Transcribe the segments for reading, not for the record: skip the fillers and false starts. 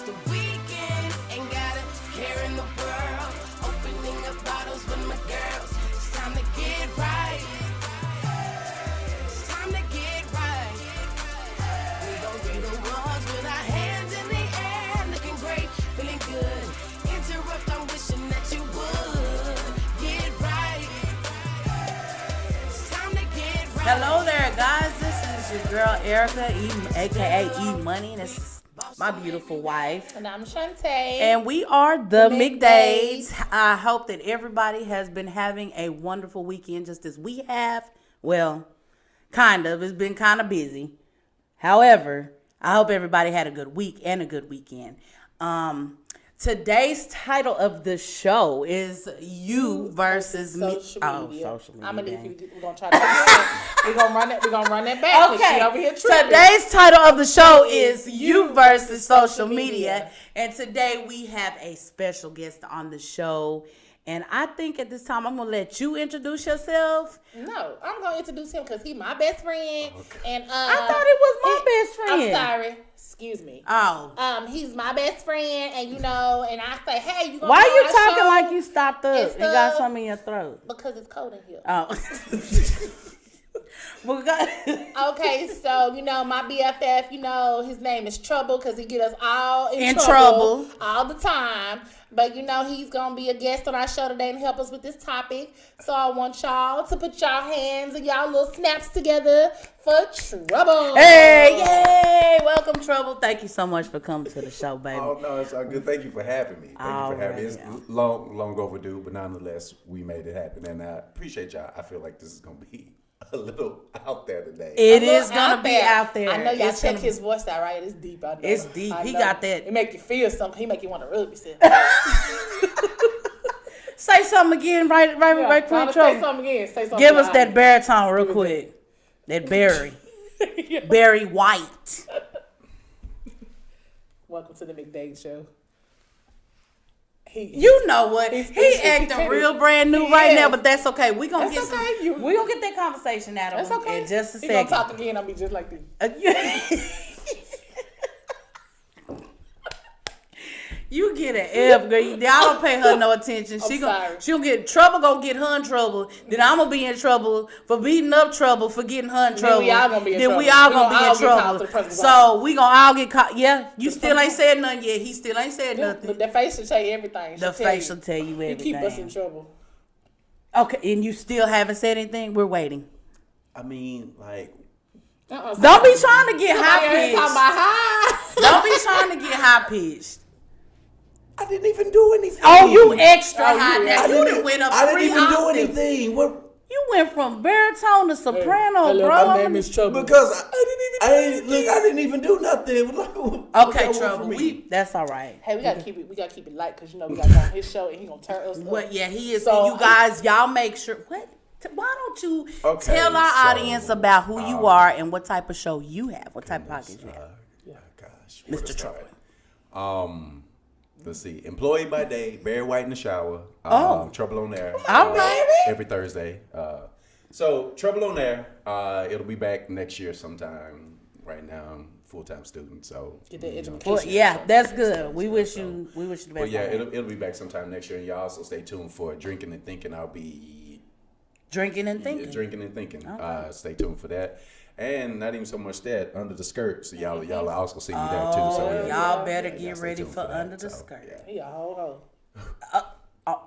It's the weekend, ain't got a care in the world. Opening up bottles with my girls. It's time to get right. It's time to get right. We gon' be the ones with our hands in the air, looking great, feeling good. Interrupt, I'm wishing that you would get right. It's time to get right. Hello there, guys. This is your girl Erica, aka E Money. This is my beautiful wife. And I'm Shantae. And we are the McDades. I hope that everybody has been having a wonderful weekend just as we have. Well, kind of. It's been kind of busy. However, I hope everybody had a good week and a good weekend. Today's title of the show is You versus Me. Social media. Social media. I'm gonna need you. We're gonna try to. We're gonna run that back. Okay. She over here tripping. Today's title of the show is You versus Social Media. And today we have a special guest on the show. And I think at this time I'm going to let you introduce yourself. No, I'm gonna introduce him because he's my best friend. And I thought it was my best friend. I'm sorry. Excuse me. Oh. He's my best friend, and and I say, hey, you gonna Why go you on our talking show? like you stopped up It's and got the- something in your throat? Because it's cold in here. Oh. Well, Okay, so my BFF, his name is Trouble because he get us all in trouble all the time. But he's gonna be a guest on our show today and help us with this topic. So I want y'all to put y'all hands and y'all little snaps together for Trouble. Hey, yay! Welcome, Trouble. Thank you so much for coming to the show, baby. Oh, no, it's all good. Thank you for having me. Thank you for having me. It's Alright. long overdue, but nonetheless, we made it happen. And I appreciate y'all. I feel like this is going to be a little out there today. It A little is going to be out there. I know y'all It's check gonna- his voice out, right? It's deep. I know. It's deep. I He know. got that. It make you feel something. He make you want to rub yourself. Say something again, right quick, Say Trouble. something again. Say something. Give us loud. that baritone real quick. That Barry. Barry White. Welcome to the McDade Show. You know what? He's He speechless. acting real brand new right is. now, but that's okay. We gonna That's get okay. we gonna get that conversation out of That's him okay. in just a He gonna second. talk again. I'll be just like this. You get an F, girl. Y'all don't pay her no attention. I'm sorry. She'll get trouble. Gonna get her in trouble. Then I'm gonna be in trouble for beating up Trouble for getting her in trouble. we all gonna be in Then we trouble. all We gonna gonna be all in get caught trouble. to the principal's So we gonna all get caught. Yeah, you still ain't said nothing yet. He still ain't said nothing. The face should tell you everything. The face will tell you He everything. keep us in trouble. Okay, and you still haven't said anything? We're waiting. I mean, like, Don't be trying to get high Talking pitched. about high. Don't be trying to get high pitched. I didn't even do anything. Oh, you extra Oh, high you now. extra. You done went up I didn't 3 even do octaves. anything. What? You went from baritone to soprano, Hello, bro. my name is Trouble. Because I didn't even do nothing. What Okay, y'all want Trouble. from me? That's all right. Hey, we gotta keep it light because we got him on his show and he gonna turn us up. What? Yeah, he is. So, you guys, y'all make sure. What? Why don't you Okay, tell our so, audience about who you are and what type of show you have? What type of podcast you have? Yeah, gosh. where Mr. to start? Trouble. Let's see. Employee by day, Barry White in the shower. Trouble on Air. All right. Every Thursday. So Trouble on Air. It'll be back next year sometime. Right now, I'm a full-time student, so Get that education. Well, yeah, that's good. We wish you the best. But yeah, on that. it'll be back sometime next year, and y'all also stay tuned for Drinking and Thinking. I'll be Drinking and thinking. drinking and thinking. Okay. Stay tuned for that. And not even so much that Under the Skirt. So y'all also see me there too. So Y'all better yeah, get stay ready tuned for that. Under the So, Skirt. yeah. He a whole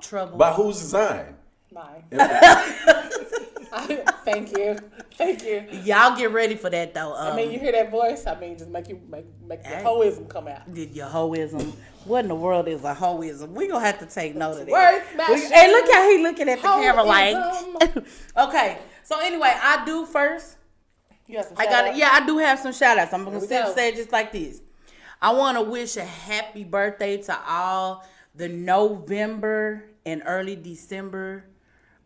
Trouble. By whose design? mine. Yeah. Thank you. Y'all get ready for that though. I mean, you hear that voice? I mean, just make the hoism come out. Did your hoism? What in the world is a hoism? We gonna have to take note of that. Word smash. Hey, look how he looking at the camera like. Hoism. Okay, so anyway, I do first. You got some I got shout-outs? yeah, I do have some shout outs. I'm gonna Here we go. say it just like this. I want to wish a happy birthday to all the November and early December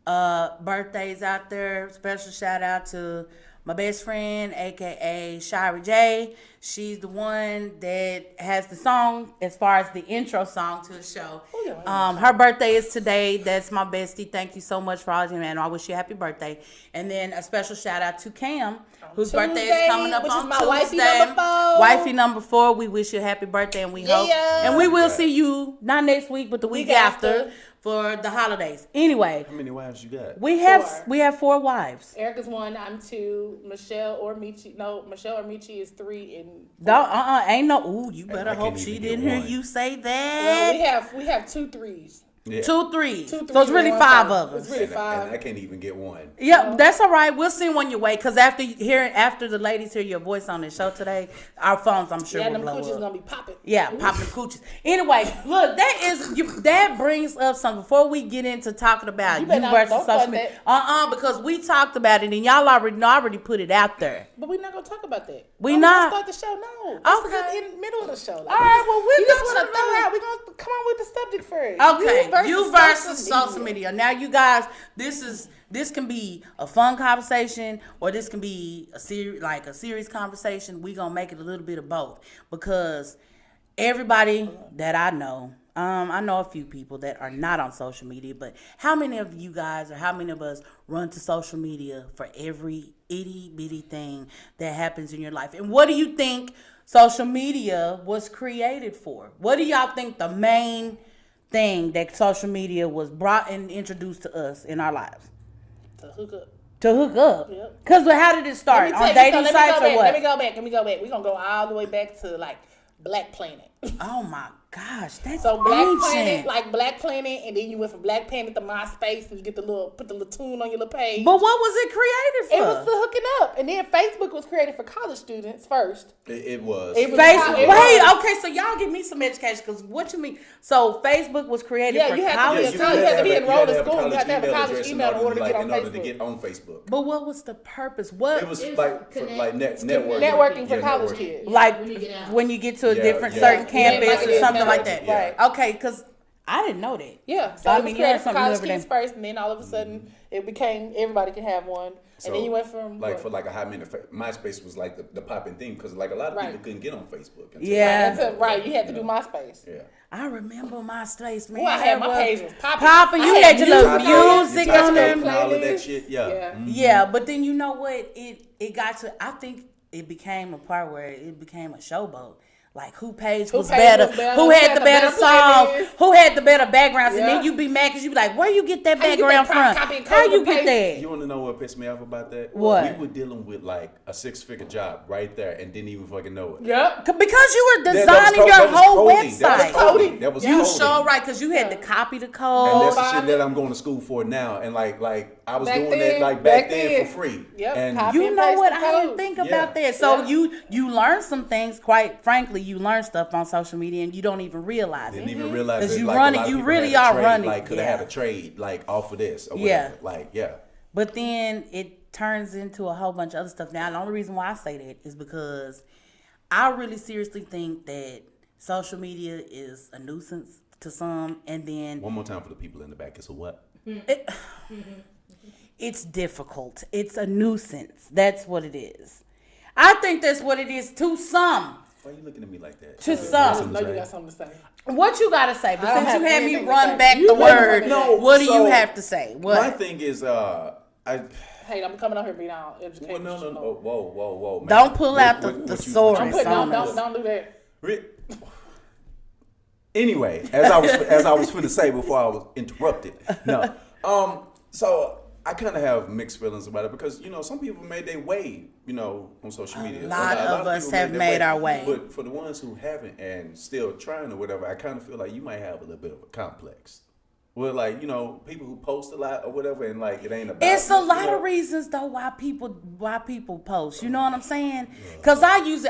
birthdays out there. Special shout out to my best friend, aka Shira J. She's the one that has the song as far as the intro song to the show. Her birthday is today. That's my bestie. Thank you so much for all you, man. I wish you a happy birthday. And then a special shout out to Cam, whose birthday is coming up which on is my Tuesday. wifey number 4. Wifey number 4. We wish you a happy birthday, and we hope, and we will see you not next week, but the week after for the holidays. Anyway, How many wives you got? we have 4. we have 4 wives. Erica's 1, I'm 2. Michelle or Michi is 3, and Don't ain't no. Ooh, you better I hope can't she even didn't get hear one. you say well, that. we have 2 3s. Yeah. 2 3s. 2 So it's really 3s, 5 1 of us. It's really And 5. I can't even get one. Yeah, that's all right. We'll send one your way because after the ladies hear your voice on the show today, our phones I'm sure Yeah, will them blow coochies up. gonna be popping. Yeah, popping coochies. Anyway, look, that brings up something. Before we get into talking about you better not- versus don't social start media, that. because we talked about it and y'all already put it out there. But we're not gonna talk about that. We I'm not? gonna start the show. No. That's Okay. in the middle of the show. Like, All right, well, we you just gonna want to throw do it. out. We're gonna come on with the subject first. Okay, you versus social media. Now, you guys, this can be a fun conversation, or this can be a serious conversation. We gonna make it a little bit of both because everybody that I know a few people that are not on social media, but how many of you guys or how many of us run to social media for every itty bitty thing that happens in your life? And what do you think social media was created for? What do y'all think the main thing that social media was brought and introduced to us in our lives? To hook up. To hook up. Yep. Because how did it start? On dating sites or what? Let me go back. We're gonna go all the way back to like Black Planet. Oh my gosh, that's So Black ancient. Planet, like Black Planet, and then you went from Black Planet to MySpace, and you get put the little tune on your little page. But what was it created for? It was for hooking up, and then Facebook was created for college students first. It was. It was Facebook. it Wait, was- okay, so y'all give me some education, because what you mean? So Facebook was created Yeah, for you had to college be Yeah, a you students. college- had to be have enrolled in a school. You had to have a college address email in order to get on in order to Facebook. get on Facebook. But what was the purpose? What It was It's like for connect- like it's networking. Networking for Yeah, college networking. kids. like when you get out. when you get to a Yeah, different yeah. certain Yeah, campus like or it is something now. like that. Right. Okay, because I didn't know that. Yeah, so I it was mean, you created learn for something new college every kids day. first, and then all of a sudden it became everybody can have one, and then you went from like what? for like a hot minute. MySpace was like the popping thing because like a lot of Right. people couldn't get on Facebook. until- Yeah. Right, you had to do MySpace. Yeah. I remember MySpace, man. Boy, I had That my was- page was popping. Popping. You I had your little music music Your on Type there. Scope and all of that Playlist. shit. Yeah. Yeah. Mhm. Yeah, but then you know what? It got to. I think it became a part where it became a showboat. Like who page was page better? was better? Who had the better songs? playlist? Who had the better backgrounds? And Yeah. then you be mad because you be like, where you get that How you get background that from? copy and How code you and get paste? that? You want to know what pissed me off about that? What? We were dealing with like a 6-figure job right there and didn't even fucking know it. Yep. Because you were That was designing code- your that was whole coding. website. That was coding. That was You coding. sure right because you had to copy the And code. that's the Find shit it. that I'm going to school for now. And like I was Back doing then- that like back back then then. for free. Yep, And copy. You and know paste what? the I didn't code. think Yeah. about that. So Yeah. you learn some things. Quite frankly, you learn stuff on social media and you don't even realize didn't it. even realize 'Cause that you like, run a it- lot of you people really had a are trade, running, Like could have yeah. had a trade like off of this or Yeah. whatever. Like yeah. But then it turns into a whole bunch of other stuff. Now, the only reason why I say that is because I really seriously think that social media is a nuisance to some, and then One more time for the people in the back. It's a what? it's difficult. It's a nuisance. That's what it is. I think that's what it is to some. Why are you looking at me like that? To You some. got I something know to you say? got something to say. What you gotta say? But I don't since you have had me anything to run say. back You the better word, run No, what do you so have to say? My What? thing is Hey, I'm coming out here being all educated. well, no. Whoa, man. Don't pull out the What you- thesaurus Don't on us. don't do that. Anyway, as I was finna say before I was interrupted. No. So I kind of have mixed feelings about it because some people made their way, on social media. lot of us people have their made our way. But for the ones who haven't and still trying or whatever, I kind of feel like you might have a little bit of a complex. Well, like people who post a lot or whatever, and like it ain't about. It's a lot of reasons though why people post. You know what I'm saying? Because I use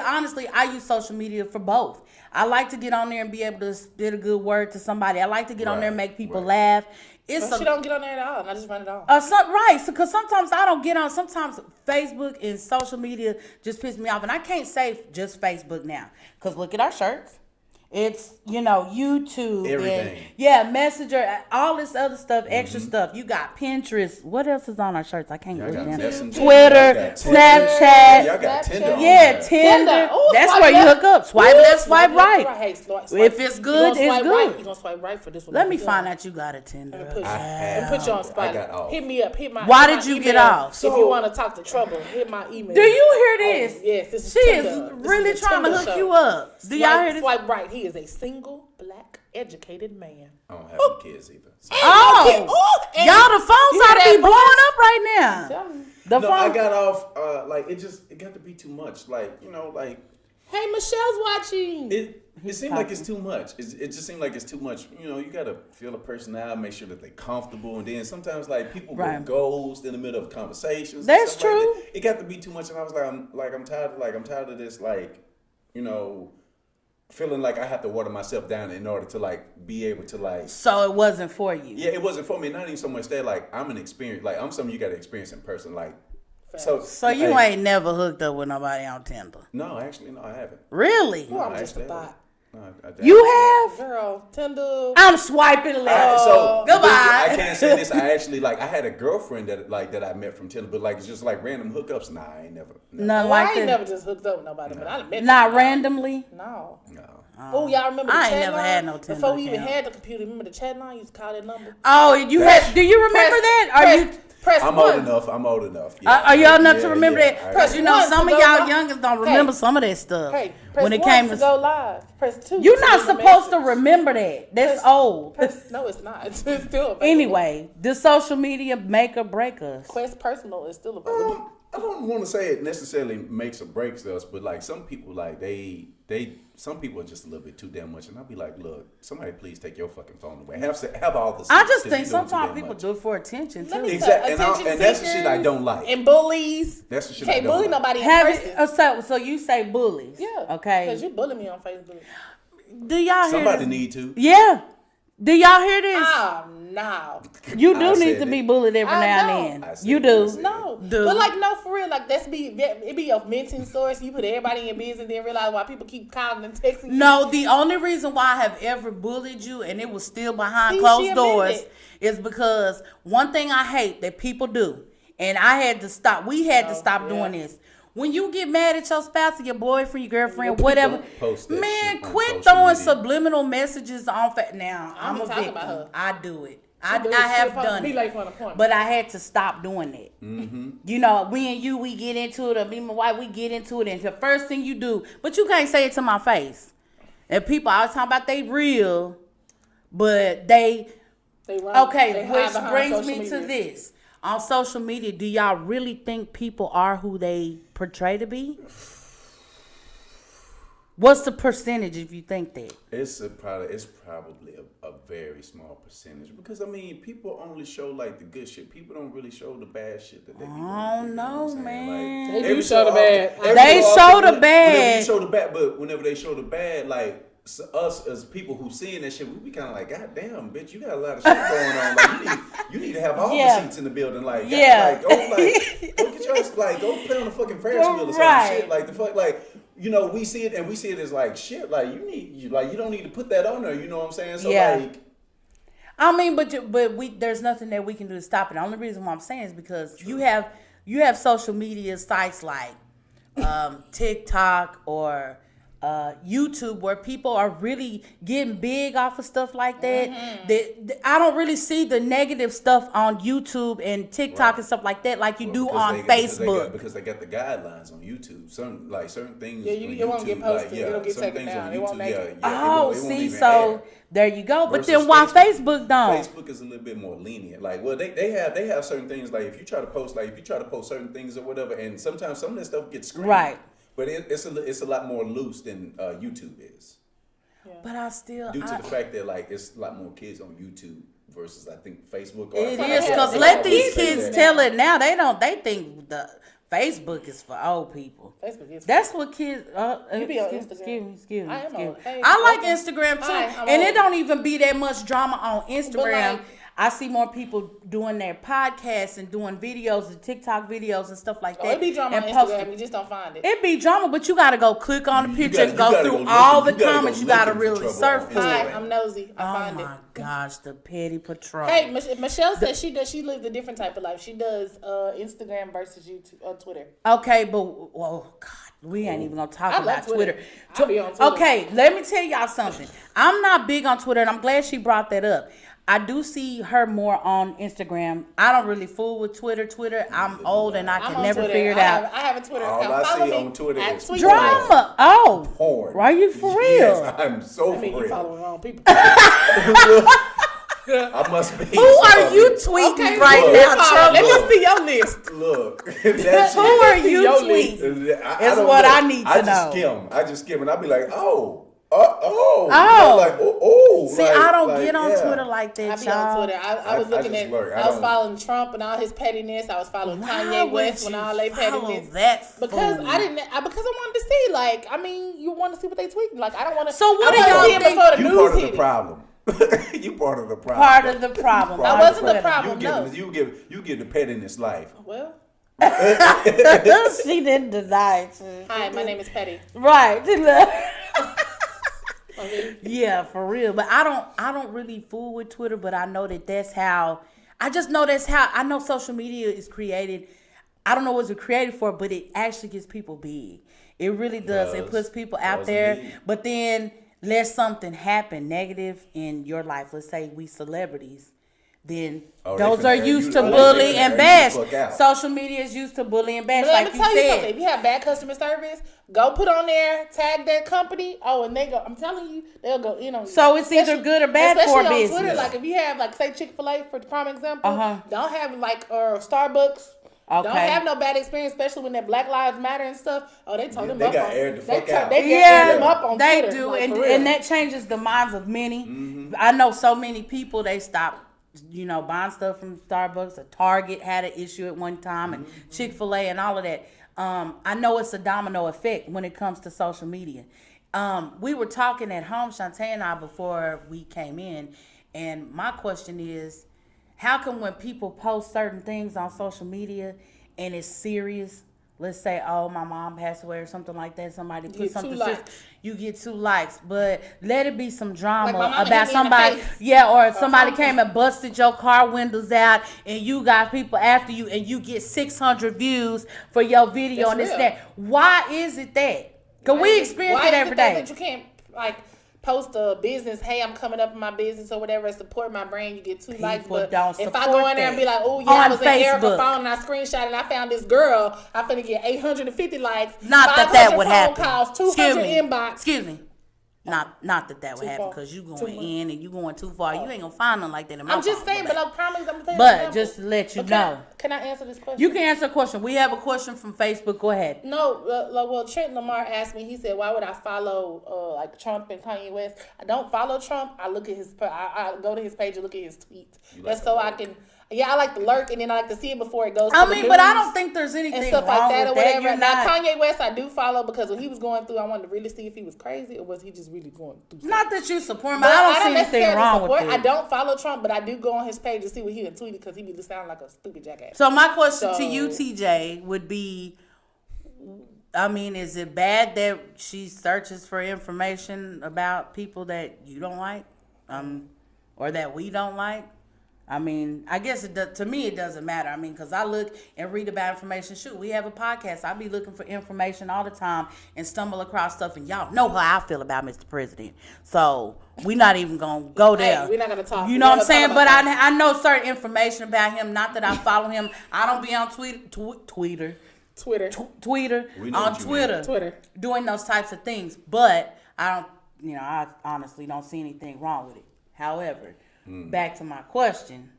social media for both. I like to get on there and be able to spit a good word to somebody. I like to get on there and make people laugh. It's She don't get on there at all, and I just run it off. right, because sometimes I don't get on. Sometimes Facebook and social media just piss me off, and I can't say just Facebook now. Because look at our shirts, It's, YouTube. Everything. And, Messenger, all this other stuff, extra stuff. You got Pinterest. What else is on our shirts? I can't Y'all look got down. Messenger. Twitter, Y'all got Tinder. Snapchat. Y'all got Tinder. on Yeah, there. Tinder. Ooh, That's swipe where you left. hook up. Swipe Ooh, left, swipe right. Hey, swipe. If it's good, You gonna it's swipe right, good. you gonna swipe right for this one. Let me find out you got a Tinder. Put you, I have. put you on I spot. got off. Hit me up. Hit my. Why hit did my you get email. off? If you want to talk to trouble, hit my email. Do you hear this? Oh, yes, this is She Tinder. is This really is a trying to Tinder hook show. you up. Do y'all hear this? Swipe right. He is a single, black, educated man. I don't have any kids either. So. Oh, and y'all, the phones you ought hear to be that blowing up right now. Tell me. The No, phone. I got off. It got to be too much. Hey, Michelle's watching. It seemed like it's too much. It just seemed like it's too much. You gotta feel a person out, make sure that they're comfortable, and then sometimes people Right. go ghost in the middle of conversations. and That's stuff like true. that. It got to be too much, and I was I'm tired of this, feeling like I have to water myself down in order to be able to So it wasn't for you. Yeah, it wasn't for me. Not even so much that I'm an experience. I'm something you got to experience in person. So you ain't never hooked up with nobody on Tinder. No, actually, no, I haven't. Really? Oh, I'm I just a actually bot. haven't. You have? Girl, Tinder. I'm swiping left. Goodbye. I can't say this. I actually I had a girlfriend that I met from Tinder, but it's just random hookups. Nah, I ain't never. Nothing Oh, I like ain't that. never just hooked up with nobody, but I met Not them. randomly. No. No. Oh, y'all remember the I ain't chat never line? had no Tinder Before we even account. had the computer, remember the chat line? You used to call that number. Oh, you had? Do you remember that? Are you? Press I'm one. old enough. Yeah. Are y'all enough to Yeah, remember yeah, that? I- Because Press some one of to go y'all live. youngers don't Hey. remember some of that stuff. Hey, press when it one came to to, go live. Press 2. you're to not leave a supposed to message. remember that. That's old. No, it's not. It's still available. Anyway, does social media make or break us? Quest Personal is still available. I don't want to say it necessarily makes or breaks us, but some people some people are just a little bit too damn much, and I'll be like, look, somebody please take your fucking phone away. Have all the. I just because think you're doing too sometimes damn people much. do it for attention too. Let me Exactly, Attention and that's the shit I seekers don't like. And bullies. That's the shit Can't I don't bully like. nobody in Have person. it, so you say bullies? Yeah. Okay. Because you bully me on Facebook. Do y'all hear Somebody this? need to. Yeah. Do y'all hear this? Oh, no. You I do need said to be it. bullied every I now know. and I then. said You it. do. I said No. Dude. But no, for real, it be your mention source. You put everybody in your business and then realize why people keep calling and texting you. No, the only reason why I have ever bullied you and it was still behind See, she closed admitted doors it. is because one thing I hate that people do, and I had to stop. We had to stop doing this. When you get mad at your spouse or your boyfriend, your girlfriend, whatever, Don't post that man, shit on quit social throwing media. subliminal messages on. Now I'm a talking about victim. her. I do it. I do it. have She'll probably done be it, late for an appointment. but I had to stop doing it. Mm-hmm. We and you, we get into it, or me and my wife, we get into it, and the first thing you do, but you can't say it to my face. And people always talking about they real, but they run, okay, they hide which behind brings social me media. to this. On social media, do y'all really think people are who they portray to be? What's the percentage if you think that? It's probably a very small percentage because people only show the good shit. People don't really show the bad shit that they be doing. Oh, You know no, what I'm saying? man. They do every show the so bad. often- every They so show often, the bad. Whenever they show the bad, us as people who seeing that shit, we be kind of like, God damn, bitch, you got a lot of shit going on. You need to have all Yeah. the seats in the building. Yeah. Go get your go play on the fucking Ferris wheel or some Right. shit. The fuck, we see it and we see it as shit. You don't need to put that on there. You know what I'm saying? So Yeah. But there's nothing that we can do to stop it. The only reason why I'm saying is because you have social media sites like TikTok or YouTube where people are really getting big off of stuff like that. I don't really see the negative stuff on YouTube and TikTok and stuff like that like you do on Facebook. Because they got the guidelines on YouTube. Some certain things. Yeah, on it won't get YouTube, posted. It'll get certain taken things down. on It won't YouTube, make it. Oh, it won't see, even so air. there you go. But Versus then why Facebook don't? Facebook is a little bit more lenient. They have certain things if you try to post certain things or whatever, and sometimes some of that stuff gets screened. Right. But it's a lot more loose than YouTube is. But I still Due to the fact that it's a lot more kids on YouTube versus I think Facebook. Or it I is forget. because They let always these say kids that. tell it now. They think the Facebook is for old people. Facebook is. That's what kids. You be on excuse Instagram. me. I am on- hey, I like okay. Instagram too, Hi, I'm and on- it don't even be that much drama on Instagram. I see more people doing their podcasts and doing videos and TikTok videos and stuff like that. It be drama on and Instagram. You just don't find it. It be drama, but you got to go click on the You picture gotta- and you go gotta through go all looking- the you gotta go comments. You got to looking for really trouble surf on for Hi, it. I'm nosy. I Oh find my it. gosh, the petty patrol. Hey, Michelle said she lived a different type of life. She does Instagram versus YouTube, Twitter. Okay, but oh God, we ain't even gonna talk I love about Twitter. Twitter. I be on Twitter. Okay, let me tell y'all something. I'm not big on Twitter, and I'm glad she brought that up. I do see her more on Instagram. I don't really fool with Twitter. I'm old and I I'm can on never Twitter. figure it I out. have a Twitter All account. I Follow see me on Twitter at is Sweet Drama. Oh, Porn. are you for real? Yes, I'm so I mean, for you real. following the wrong people. I must be. Who are you tweeting Okay, right look, now, Follow. Trump? Let me see your list. Look, that's Who are you your tweeting? It's It's what I need to I know. just skim, and I'll be like, oh. Oh. You know, like, oh. See, like- I don't like, get on yeah. Twitter like that, I be y'all. on Twitter. I was I looking just at. lurk. I I was don't- following Trump and all his pettiness. I was following Why Kanye would West and you all they follow pettiness. that Because fool? because I wanted to see. Like, I mean, you want to see what they tweeting. Like, I don't want to. So what I do wanna y'all see it think- before the You news part of hit the it. problem. You part of the problem. Part of the problem. I on wasn't the Twitter. problem. No. You give the pettiness life. Well, She didn't deny it. hi, my name is Petty. Right. I mean, Yeah, for real. But I don't really fool with Twitter, but I know that's how I know social media is created. I don't know what it's created for, but it actually gets people big. It really does. It puts people out Does there. indeed. But then let something happen negative in your life. Let's say we celebrities. Then Oh, they those finna are air used you- to oh, they bully finna air and you bash. the fuck out. Social media is used to bully and bash, but let like me you tell you said. something. If you have bad customer service, go put on there, tag their company. Oh, and they go. I'm telling you, they'll go in on you. So it's either good or bad for especially a on business. Twitter, like if you have like say Chick-fil-A for prime example, Uh-huh. don't have like Starbucks. Don't Okay. have no bad experience, especially when that Black Lives Matter and stuff. Oh, they told them they up got on, aired the fuck out. They Yeah, aired them up on they Twitter. do, like, and, for real. and that changes the minds of many. I know so many people, they stop, buying stuff from Starbucks. Or Target had an issue at one time, and Chick-fil-A and all of that. I know it's a domino effect when it comes to social media. We were talking at home, Shantae and I, before we came in, and my question is, how come when people post certain things on social media and it's serious, let's say, oh, my mom passed away or something like that, somebody put get something 2 serious, likes. you get 2 likes, but let it be some drama Like my mama about hit me in the somebody, face. or somebody came and busted your car windows out and you got people after you and you get 600 views for your video That's and this real. that. Why is it that? Because we experience Why it is every that day. that you can't like post a business, hey, I'm coming up in my business or whatever, support my brand, you get 2 likes. People But don't if I support go in there and that. be like, oh yeah, On I was in Erica's Facebook. phone and I screenshot and I found this girl, I'm finna get 850 likes. Not that 500 would phone happen. calls, 200 inbox. Excuse me. Not that would Too happen far. because you Too going much. in and you going too far. You ain't gonna find nothing like that in my I'm just phone, saying, but I promise I'm gonna tell you But an example. just to let you But know. Can I answer this question? You can answer a question. We have a question from Facebook. Go ahead. No, well, Trent Lamar asked me. He said, "Why would I follow like Trump and Kanye West?" I don't follow Trump. I look at his. I go to his page and look at his tweets. That's so I can. Yeah, I like to lurk and then I like to see it before it goes. I to mean, the but I news don't think there's anything and stuff wrong like that or with that. whatever. You're Now not, Kanye West, I do follow because when he was going through, I wanted to really see if he was crazy or was he just really going through. Something. not that you support him. But I don't see anything necessarily wrong support. with I it. don't follow Trump, but I do go on his page to see what he had tweeted because he be sounding like a stupid jackass. So my question to you, So- TJ, would be, I mean, is it bad that she searches for information about people that you don't like, or that we don't like? I mean, I guess to me it doesn't matter. I mean, because I look and read about information. Shoot, we have a podcast. I be looking for information all the time and stumble across stuff. And y'all know how I feel about Mr. President. So we're not even going to go there. Hey, we're not gonna talk. You We're know not what I'm gonna saying? talk But about that. I know certain information about him. Not that I follow him. I don't be on Twitter Twitter. We know on what you Twitter. doing those types of things. But I honestly don't see anything wrong with it. However, back to my question,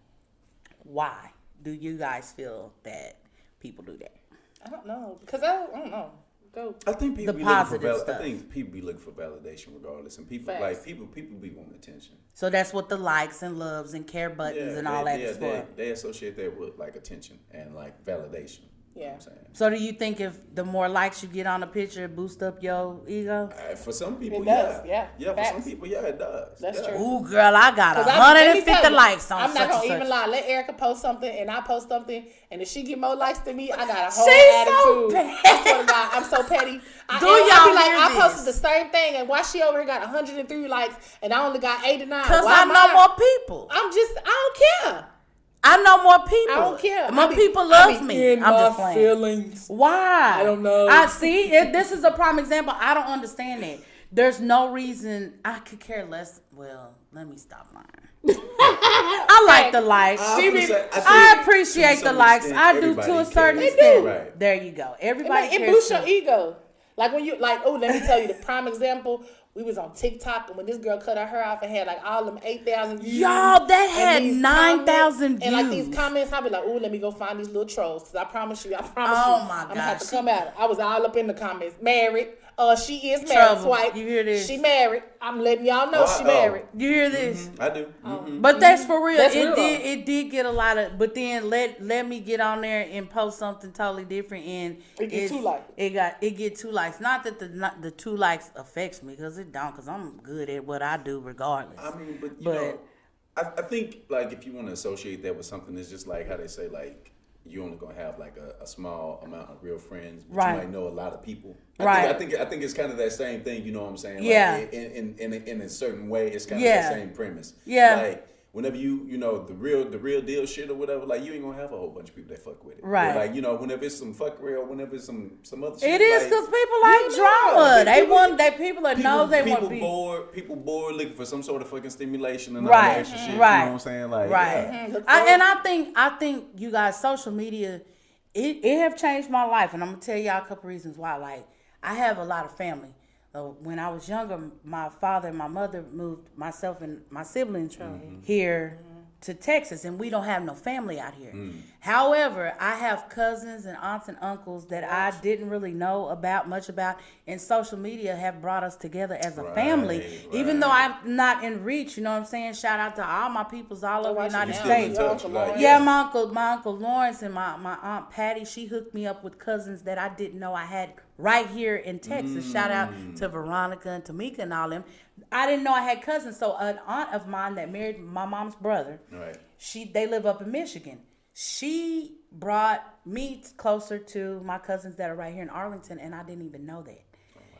why do you guys feel that people do that? I don't know because I don't know. Go. I think people The be looking for positive I stuff. think people be looking for validation regardless, and people Facts. like people be wanting attention. So that's what the likes and loves and care buttons and all that is for. They associate that with like attention and like validation. You know what I'm saying? So do you think if the more likes you get on a picture, it boost up your ego? For some people, It does, yeah. Yeah, for Facts. some people, yeah, it does. That's true. Ooh, girl, I got 'Cause let me 150 tell you, likes on I'm such not gonna and even such. lie. Let Erica post something and I post something, and if she get more likes than me, I got a whole She's so attitude. petty. I swear to God, I'm so petty. I Do am. I y'all be like, hear I posted this? the same thing, and why she over here got 103 likes and I only got 89? Because Why I know mine? more people. I don't care. I know more people. I don't care. More I be- people I love be me. in I'm my just playing. feelings. Why? I don't know. I see. This is a prime example. I don't understand it. There's no reason I could care less. Well, let me stop lying. I like the likes. I appreciate the likes. I do to a certain extent. Right. There you go. It Everybody cares. boosts your too. ego. Like when you let me tell you the prime example. We was on TikTok, and when this girl cut her hair off and had like all them 8,000 views. Y'all, that and had these 9,000 comments- And like these views. comments, I be like, ooh, let me go find these little trolls. Cause I promise you, Oh, I'm my gonna have to gosh. come out. I was all up in the comments. Married. She is married. Trouble. Swipe. You hear this? She married. I'm letting y'all know she married. You hear this? I do. But that's for real. That's it real, did. though. It did get a lot of. But then let me get on there and post something totally different, and It get it's- 2 likes. It get 2 likes. Not that the 2 likes affects me, because it don't. Because I'm good at what I do regardless. I mean, but you know, I think like if you want to associate that with something, it's just like how they say like you only gonna have like a small amount of real friends, but Right. you might know a lot of people. Right. I think it's kind of that same thing. You know what I'm saying? Like, Yeah. In a certain way, it's kind of Yeah. the same premise. Yeah. Like whenever you know the real deal shit or whatever, like you ain't gonna have a whole bunch of people that fuck with it. Right. But, like you know, whenever it's some fuckery or whenever it's some other shit. It is like, because people like you know, drama. They people- want. People that know they want to be. People bored looking for some sort of fucking stimulation and all Right, that extra shit. right. You know what I'm saying? Like, Right. yeah. I think you guys, social media, it have changed my life, and I'm gonna tell y'all a couple reasons why. Like, I have a lot of family. When I was younger, my father and my mother moved myself and my siblings here to Texas, and we don't have no family out here. However, I have cousins and aunts and uncles that I didn't really know much about, and social media have brought us together as a family. Even though right. I'm not in reach, you know what I'm saying? Shout out to all my peoples all over the United still in States. touch, like, Yeah, my uncle Lawrence and my aunt Patty, she hooked me up with cousins that I didn't know I had right here in Texas. Shout out to Veronica and Tamika and all them. I didn't know I had cousins. So an aunt of mine that married my mom's brother, Right. they live up in Michigan. She brought me closer to my cousins that are right here in Arlington, and I didn't even know that.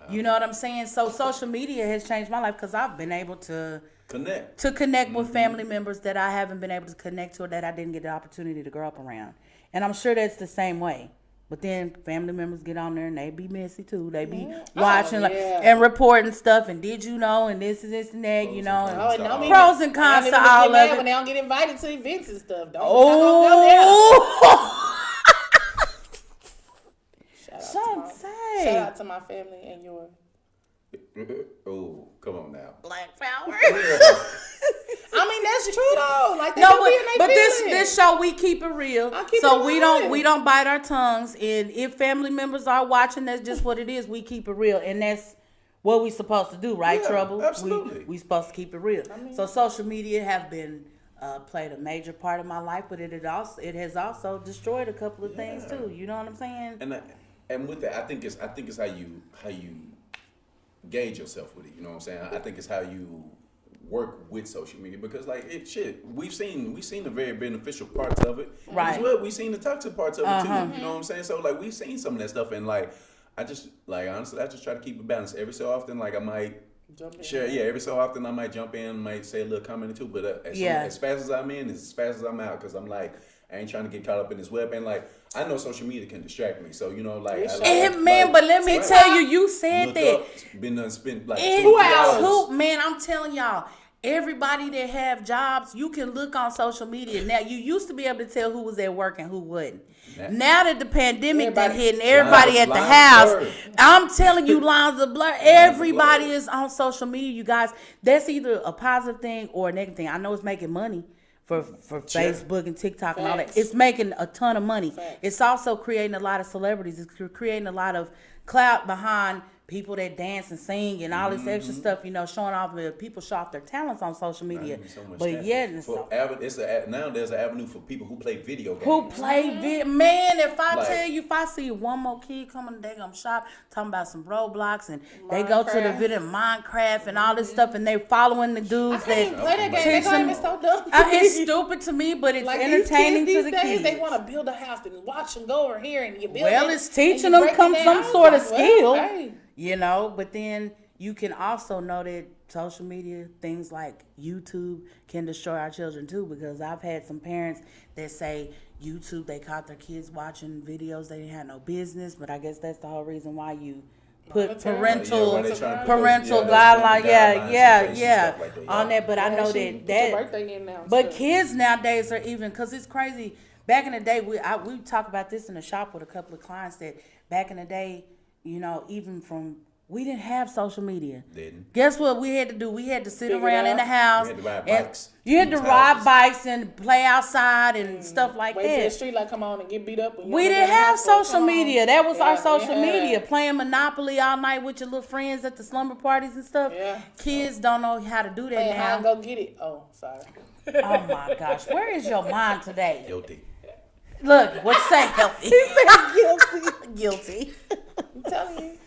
You know what I'm saying? So social media has changed my life because I've been able to Connect. with family members that I haven't been able to connect to, or that I didn't get the opportunity to grow up around. And I'm sure that's the same way. But then family members get on there and they be messy too. They be watching and reporting stuff, and did you know, and this and this and that, you know. Oh, and don't Pros and cons to all of when it. they don't get invited to events and stuff. Don't Oh, Shout out to my family and yours. Oh, come on now. Black power. I mean, that's true though. Like they No, don't be in but their this feelings. show we keep it real. I keep So it we 100. don't bite our tongues, and if family members are watching, that's just what it is. We keep it real, and that's what we supposed to do, right? Yeah, Trouble. absolutely. We supposed to keep it real. So social media have been played a major part of my life, but it has also destroyed a couple of things too. You know what I'm saying? And with that, I think it's how you gauge yourself with it. You know what I'm saying? I think it's how you work with social media, because like we've seen the very beneficial parts of it, Right. as well. We've seen the toxic parts of it too. You know what I'm saying? So like we've seen some of that stuff, and like I just honestly try to keep it balanced. Every so often, like I might share. Yeah, every so often I might jump in, might say a little comment or two, but as fast as I'm in, as fast as I'm out, because I'm like, I ain't trying to get caught up in this web, and like I know social media can distract me, so you know, like, But let me tell you, you said that. Been done spent like And 2 hours. man, I'm telling y'all, everybody that have jobs, you can look on social media. Now, you used to be able to tell who was at work and who wasn't. Now that the pandemic done hit and everybody at the Lines house, blurred. I'm telling you, lines of blur. Everybody is on social media, you guys. That's either a positive thing or a negative thing. I know it's making money for Facebook and TikTok and all that. Facts. It's making a ton of money. Facts. It's also creating a lot of celebrities. It's creating a lot of clout behind people that dance and sing and all this extra stuff, showing off. People show off their talents on social media. So much But traffic. yet, Now there's an avenue for people who play video games. who play man, if I Like- tell you, if I see one more kid coming, they gonna shop talking about some Roblox and they go to the Minecraft. video Minecraft and all this stuff and they following the dudes I can't that play that game. teach That game them. is so dumb. It's stupid to me, but it's Like entertaining these to kids the these days, kids. they want to build a house and watch them go over here and you build Well, it, it's and teaching you them break some it down. sort of Well, skill, hey. But then you can also know that social media, things like YouTube can destroy our children too, because I've had some parents that say YouTube, they caught their kids watching videos they didn't have no business, but I guess that's the whole reason why you put Monitoring. parental why they trying to put parental those- guidelines, guidelines in place and yeah, stuff like that, on that. But I know Put your that birthday in now. but stuff. kids nowadays are even, because it's crazy. Back in the day, we talk about this in the shop with a couple of clients that back in the day, even we didn't have social media. Didn't. Guess what we had to do? We had to sit Figure around it in the out. house. We had to ride and- bikes. You had to People's ride houses. bikes and play outside and stuff like Wait till the that. street light come on and get beat up. When you We don't didn't get in the have house, so social come on. media. That was our Yeah, social we had media. that. Playing Monopoly all night with your little friends at the slumber parties and stuff. Yeah. Kids don't know how to do that Playing hide and now. go get it. Oh, sorry. Oh my gosh, where is your mind today? Guilty. Look, what you say, healthy? Guilty. I'm telling you.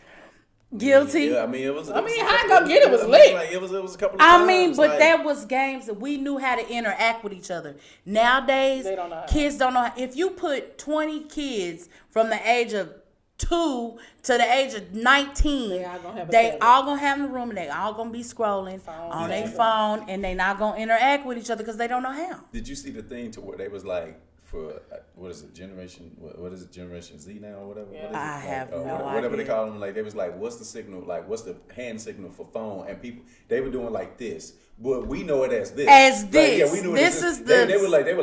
Guilty. Yeah, I mean, it was. I mean, how I gonna get it was lit. Like, it was a couple of I times. mean, but like, that was games that we knew how to interact with each other. Nowadays, They don't know how. kids don't know. If you put 20 kids from the age of 2 to the age of 19, They all gonna have a they tablet. all gonna have in the room and they all gonna be scrolling Phone, on their tablet. phone, and they not gonna interact with each other because they don't know how. Did you see the thing to where they was like, for what is it, generation? What is it, Generation Z now or whatever? Yeah. What is it? I have no Whatever they idea. call them, like they was like, what's the signal? Like, what's the hand signal for phone? And people, they were doing like this, but we know it as this. As Like, this. yeah, we knew it This as is They the- were like this,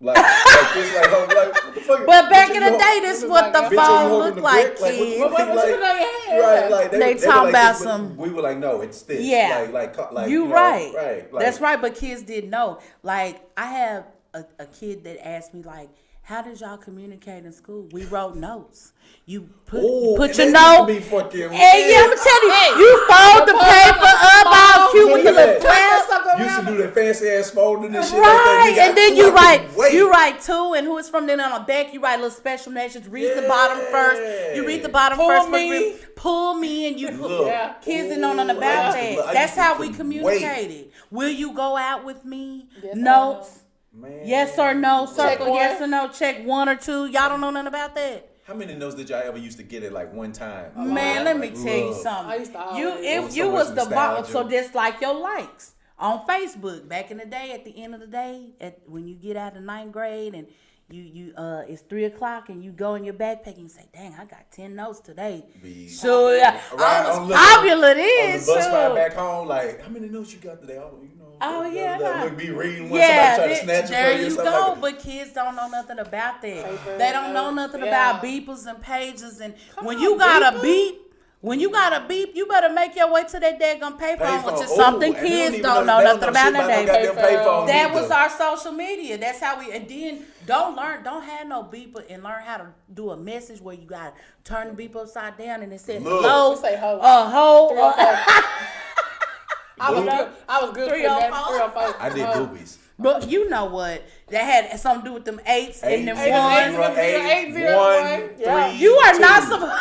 like this, like what the fuck? But back Bitch, in you the hold- day, this is what the Bitch, bitch, you phone holding looked the like, brick? Like, kids. what What you like, in your hand? right, like They were talk like about this, but some- We were like, no, it's this. Yeah. like You you know, right. right. Like, That's right, but kids didn't know. Like, I have a kid that asked me, like, how did y'all communicate in school? We wrote notes. You put Ooh, put and your that used to note. be fucking Hey, yeah, I'm weird. telling you, you fold the paper up all cute with your Look little at flap. that. Used to do that fancy ass folding and shit like Right, that. and then Nigga, you I couldn't write, wait. you write to and who it's from. Then on the back, you write little special mentions. Read the bottom first. You read the bottom Pull first. me. Pull me, and you put. Look. Yeah. Kids didn't know nothing Ooh, about I used to- that. I That's used to how we couldn't communicated. Will you go out with me? Yes or Notes. Man. Yes or no. Circle one. yes or no. Check 1 or 2. Y'all don't know nothing about that. How many notes did y'all ever used to get at like one time? Man, let me Like, tell you look. something. I used to always- You It if was you so was much the boss, nostalgia. so just like your likes on Facebook back in the day. At the end of the day, when you get out of 9th grade and you it's 3:00 and you go in your backpack and you say, "Dang, I got 10 notes today." Be- So yeah, Right, I on was the- popular On then. the bus ride Sure. back home, like, how many notes you got today? Oh, yeah, nah. Look, be reading when Yeah, somebody try to snatch it there from you or you something go. like that. But kids don't know nothing about that. Paper, They don't know notes, nothing yeah. about beepers and pages. And when on, you got a beeper. beep, you better make your way to that daggone payphone, which is Payphone. something Ooh, and they kids even don't know they nothing about shit no nowadays. goddamn payphone That either. was our social media. That's how we. And then don't have no beeper and learn how to do a message where you gotta turn the beep upside down and it says Look. hello, You say ho. ho. 304. I was Look. good. I was good. 304. 304. I did boobies. But you know what? That had something to do with them eights and them Eight, ones. zero, 801. Yeah. three, You are not two. supposed.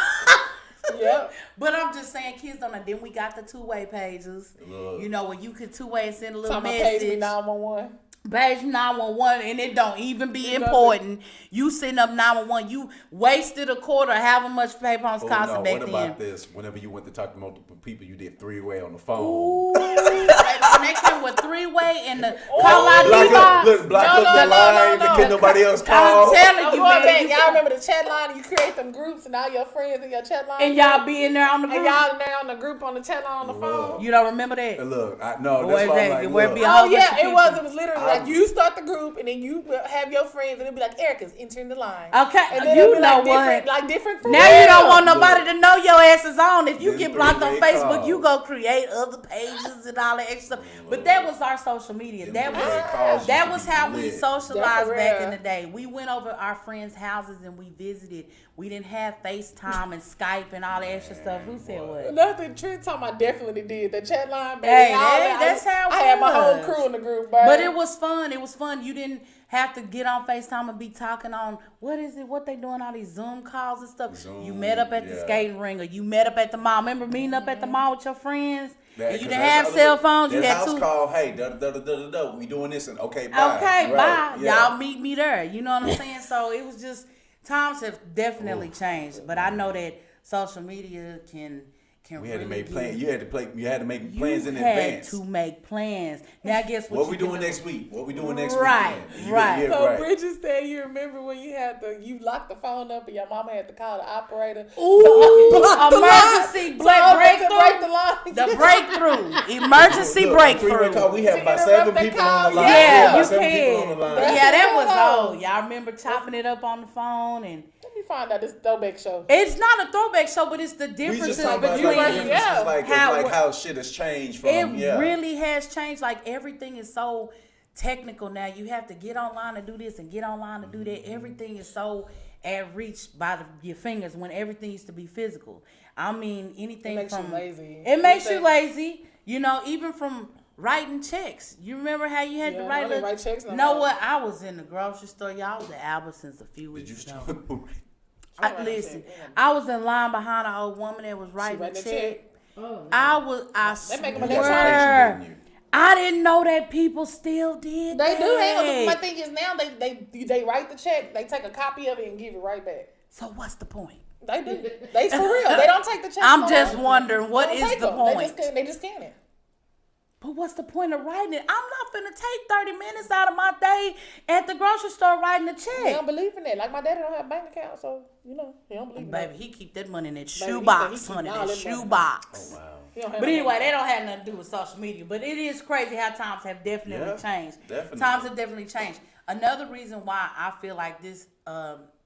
Yep. But I'm just saying, kids don't know. Then we got the 2-way pages. Look. You know, where you could 2-way and send a little Talking about page me message. 911. Page 911, and it don't even be You know important. You send up 911. You wasted a quarter, however much payphones Oh, cost no, back what then. about this? Whenever you went to talk to multiple people, you did 3-way on the phone. Ooh, when they came with 3-way and the call Block ID up, box. look, block No, up no, the no, line no, to no. get nobody else I'm call. telling I'm you, going man. back. you Y'all can- remember the chat line? And you create them groups and all your friends in your chat line. and y'all be in there on the And group. y'all in there on the group on the chat line on the phone. You don't remember that? And look, no, Where that's why that- I'm like, where it look, be Oh whole bunch yeah, of it was. people. It was literally I like, you start the group, and then you will have your friends, and it'll be like, Erica's entering the line. Okay, and then you it'll be know like different, what? like different. Now you don't want nobody to know your ass is on. If you Then get blocked on three-way Facebook, call. you go create other pages and all that extra stuff. But that was our social media. Them That three-way calls that used was to be how we lit. socialized For back real. in the day. We went over our friends' houses and we visited. We didn't have FaceTime and Skype and all that extra stuff. Who said what? Nothing. Trent talking about definitely did the chat line. Baby, Hey, all that. that's how it I had my whole was. crew in the group, bro. But it was fun. It was fun. You didn't have to get on FaceTime and be talking on what is it? What they doing? All these Zoom calls and stuff. Zoom, you met up at the yeah. skating ring, or you met up at the mall. Remember meeting up at the mall with your friends? That- And you 'cause didn't that's have the other cell way. phones. You That had house two. call, hey, da, we doing this, and okay, bye. Okay, Right, bye. yeah. Y'all meet me there. You know what I'm saying? So it was just times have definitely changed. But I know that social media can We had to really make get- plans. You had to make plans in You had advance. to make plans. Now guess what? What you we can doing do? next week? What we doing next Right, weekend? You- right. Yeah, So right. Bridget said, you remember when you locked the phone up and your mama had to call the operator? Ooh, Block the emergency line. black So breakthrough. to break the line. The breakthrough, emergency Look, breakthrough. three-way call, we have To about interrupt 7 that people call, on the line. Yeah, about you 7 people on can. the line. That's Yeah, that what was I know. old. Y'all remember chopping it up on the phone, and Let me find out this throwback show. it's not a throwback show, but it's the We differences just talking about between. like, the differences, Yeah. like, How- like how shit has changed from It really has changed. Like everything is so technical now. You have to get online to do this and get online to do that. Everything is so at reach by your fingers when everything used to be physical. I mean, anything It makes from you lazy. It makes you Anything- lazy. You know, even from writing checks. You remember how you had Yeah, to I write? don't write checks no know more. what? I was in the grocery store. Y'all was at Albertsons a few Did you weeks ago. start? writing Listen, check, yeah. I was in line behind an old woman that was writing a writing a check. check. I They make 'em You got some swear. patience, didn't you? I didn't know that people still did They do. that. My thing is now they write the check, they take a copy of it and give it right back. So what's the point? They do. They for real. They don't take the check. I'm just wondering, what They don't is take the them. point? They just scan it. But what's the point of writing it? I'm not finna take 30 minutes out of my day at the grocery store writing a They check. don't believe in that. Like my daddy don't have a bank account, so he don't believe in Baby, that. he keep that money in that he said shoebox, he keep honey, all that that money. shoebox. Wow. He don't have But no anyway, bank that don't have nothing to do with social media. But it is crazy how times have definitely Yeah, changed. definitely. Times have definitely changed. Another reason why I feel like this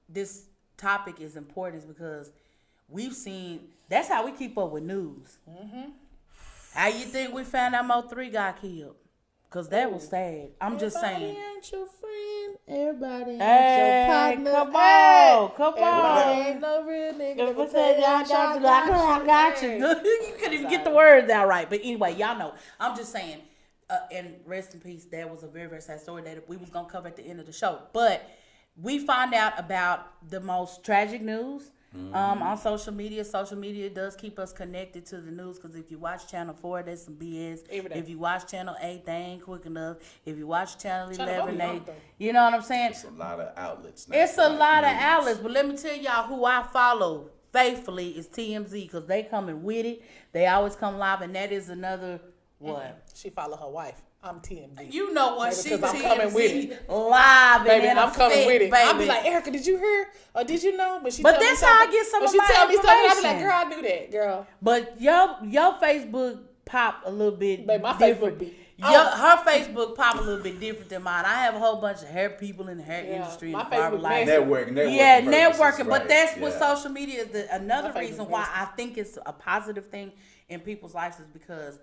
this topic is important is because we've seen. That's how we keep up with news. Mm-hmm. How you think we found out Mo3 got killed? Cause that was sad. I'm just Everybody saying. ain't your friend. Everybody ain't Hey, your partner. come Hey, on, come everybody on. ain't no real nigga. If I Never said tell y'all got you, I got you. You couldn't even get the words out right. But anyway, y'all know. I'm just saying, and rest in peace, that was a very, very sad story that we was going to cover at the end of the show. But we find out about the most tragic news on social media. Social media does keep us connected to the news because if you watch Channel 4, there's some BS. Every day. If you watch Channel 8, they ain't quick enough. If you watch Channel Channel 11, 4 they, be though. you know what I'm saying? It's a lot of outlets now. It's a for lot of news. outlets, but let me tell y'all who I follow faithfully is TMZ because they coming with it. They always come live, and that is another what? She follow her wife. I'm TMZ. You know what? Baby, She 'cause I'm coming with TMZ live Baby, and I'm coming with it. Baby. I'll be like, Erica, did you hear? Or did you know? But But tell me that's how I something. get some But of she my tell me something. I'll be like, information. girl, I knew that, girl. But your Facebook pop a little bit Baby, my different. Facebook be- Her Facebook pop a little bit different than mine. I have a whole bunch of hair people in the hair Yeah, industry my and barber Facebook life. messy. Networking. Yeah, purposes, networking. But right, that's what yeah. social media is. Another My reason Facebook why messy. I think it's a positive thing in people's lives is because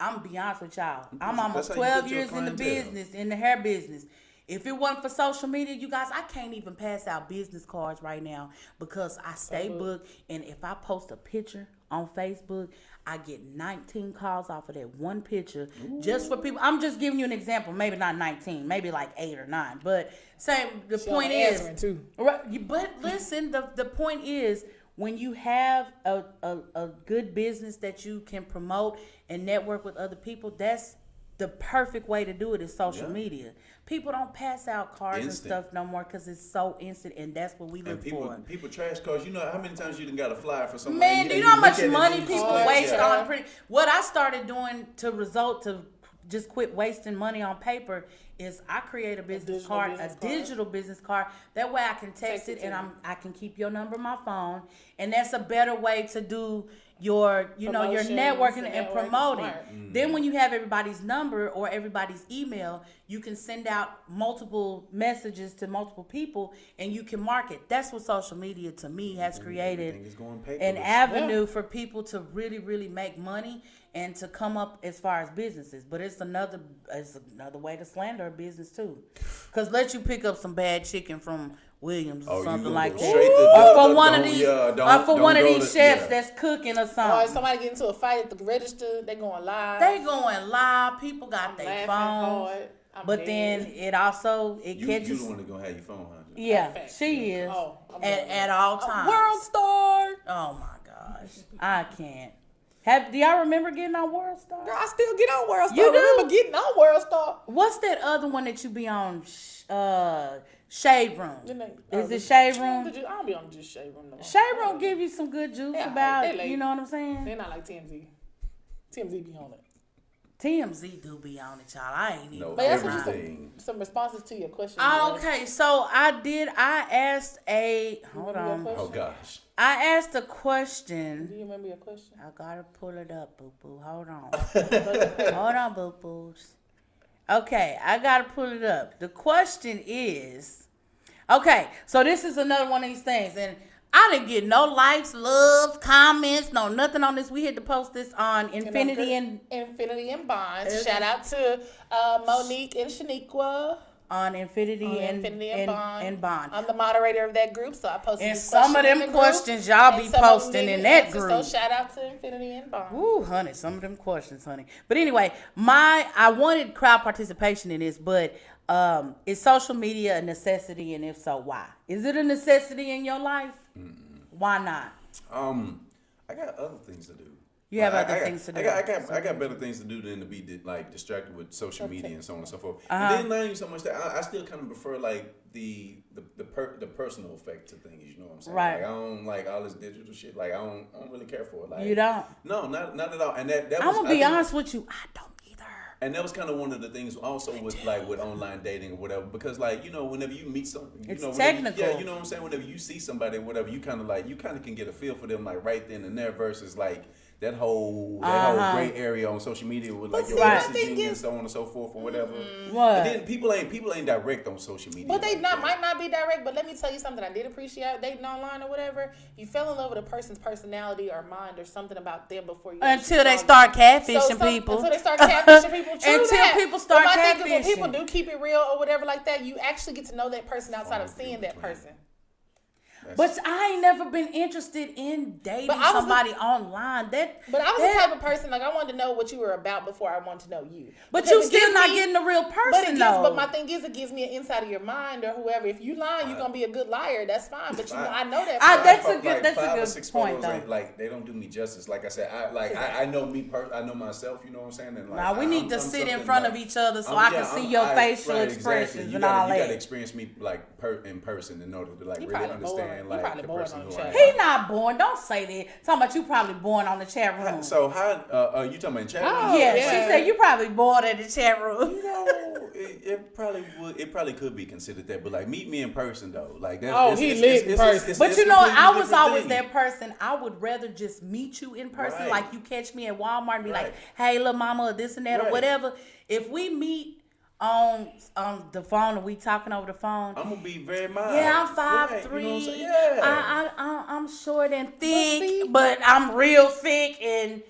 I'm gonna be honest with y'all. I'm That's almost how you 12 get your years in the clientele. business, in the hair business. If it wasn't for social media, you guys, I can't even pass out business cards right now because I stay booked. And if I post a picture on Facebook, I get 19 calls off of that one picture just for people. I'm just giving you an example. Maybe not 19, maybe like 8 or 9. But the She point only is, answering too. right, but listen, the point is when you have a good business that you can promote and network with other people, that's the perfect way to do it is social Yeah. media. People don't pass out cards Instant. and stuff no more because it's so instant, and that's what we And look people for. trash cars. You know how many times you done got a flyer for somebody? Man, and do you know how look much at it money and you people just- waste yeah. on What I started doing to just quit wasting money on paper is I create a business digital card, business a card. digital business card. That way I can text Text it it to and you. I can keep your number on my phone. And that's a better way to do your, your Promotions networking and and networking, promoting. smart. Then when you have everybody's number or everybody's email, you can send out multiple messages to multiple people and you can market. That's what social media to me has created Everything is going paperless. an avenue for people to really, really make money and to come up as far as businesses. But it's another way to slander a business too. Cause let you pick up some bad chicken from Williams or Oh, you something gonna like go that. straight to Or the- from one of don't- these yeah, or don't- from don't one of go these to- chefs yeah. that's cooking or Or if something. somebody get into a fight at the register, they going live. They going live, people got their laughing phones. hard. I'm But dead. then it also You catches the one that's gonna have your phone, huh? yeah, Facts. she is Oh, I'm at dead. all times. World Star. Oh my gosh, I can't. Do y'all remember getting on World Star? Girl, I still get on World Star. You do? Remember getting on World Star? What's that other one that you be on? Shade Room. Is it the- Shade Room? I don't be on just Shade Room no more. Shade Room give you some good juice Yeah, about, they late. you know what I'm saying? They're not like TMZ. TMZ be on it. TMZ do be on it, y'all. I ain't even. No, But that's everything. some responses to your question. Oh, okay, so I asked a, hold remember your on. question? Oh gosh. I asked a question. Do you remember your question? I gotta pull it up, boo boo. Hold on. Hold on, boo boos. Okay, I gotta pull it up. The question is, okay, so this is another one of these things, and I didn't get no likes, love, comments, no nothing on this. We had to post this on Infinity and Infinity and Bonds. Shout out to Monique and Shaniqua. on Infinity On and Infinity and Bond. and Bond. I'm the moderator of that group, so I posted And this some of question in them the group, questions y'all be and some of them posting in didn't that answer, group. So shout out to Infinity and Bond. Ooh, honey, some of them questions, honey. But anyway, I wanted crowd participation in this, but is social media a necessity, and if so, why? Is it a necessity in your life? Why not? I got other things to do. You have Like, other I got- things to do. I got better things to do than to be distracted with social media and so on and so forth. Uh-huh. And then not even so much that I still kind of prefer like the personal effect to things. You know what I'm saying? Right. Like, I don't like all this digital shit. Like I don't really care for it. Like You don't? No, not at all. And that was, I'm gonna I be think- honest with you. I don't either. And that was kind of one of the things also with with online dating or whatever, because like, you know, whenever you meet some, you It's know, technical. yeah, you know what I'm saying. Whenever you see somebody, or whatever, you kind of can get a feel for them like right then and there versus like that whole gray area on social media with like But your see, my messaging thing and is- so on and so forth or whatever. What? And then people ain't direct on social media. But they like that. might not be direct, but let me tell you something I did appreciate dating online or whatever. You fell in love with a person's personality or mind or something about them before you Until they actually start saw them. catfishing people. Until they start catfishing people. True Until that. people start But my thing is when catfishing. people do keep it real or whatever like that, you actually get to know that person outside of seeing that person. But I ain't never been interested in dating But I was somebody online. But But I was the type of person, like, I wanted to know what you were about before I wanted to know you. But Because you it still gives not me- getting the real But, person though. but my thing is, it gives me an insight of your mind or whoever. If you lying, you're going to be a good liar. That's fine. But I know that. I- part. that's a Like, good- that's a 5 or good 6 point, photos though. ain't, like they don't do me justice. Like I said, I know me. I know myself. You know what I'm saying? And like, Now we need to I'm sit in something front like- of each other so I'm- I can yeah, see I'm- your I- facial right, expressions exactly. and all You gotta that. experience me like in person in order to like You really probably understand bored. You like probably the bored person on who the I am. chat. He not born. Don't say that. Talking about you probably born on the chat room. So how you talking about in chat? Oh, yeah, yeah. she said you probably born in the chat room. You know, it probably would. It probably could be considered that, but like meet me in person though. Like that. Oh, he lit in person. But you know, completely I was different always thing. that person. I would rather just meet you in person, Right. like you catch me at Walmart and be like, Right. "Hey, little mama," or this and that, or Right. whatever. If we meet on the phone and we talking over the phone, I'm gonna be very mild. yeah, I'm 5'3". Right, you know what I'm saying? Yeah. I'm short and thick, see- but I'm real thick and.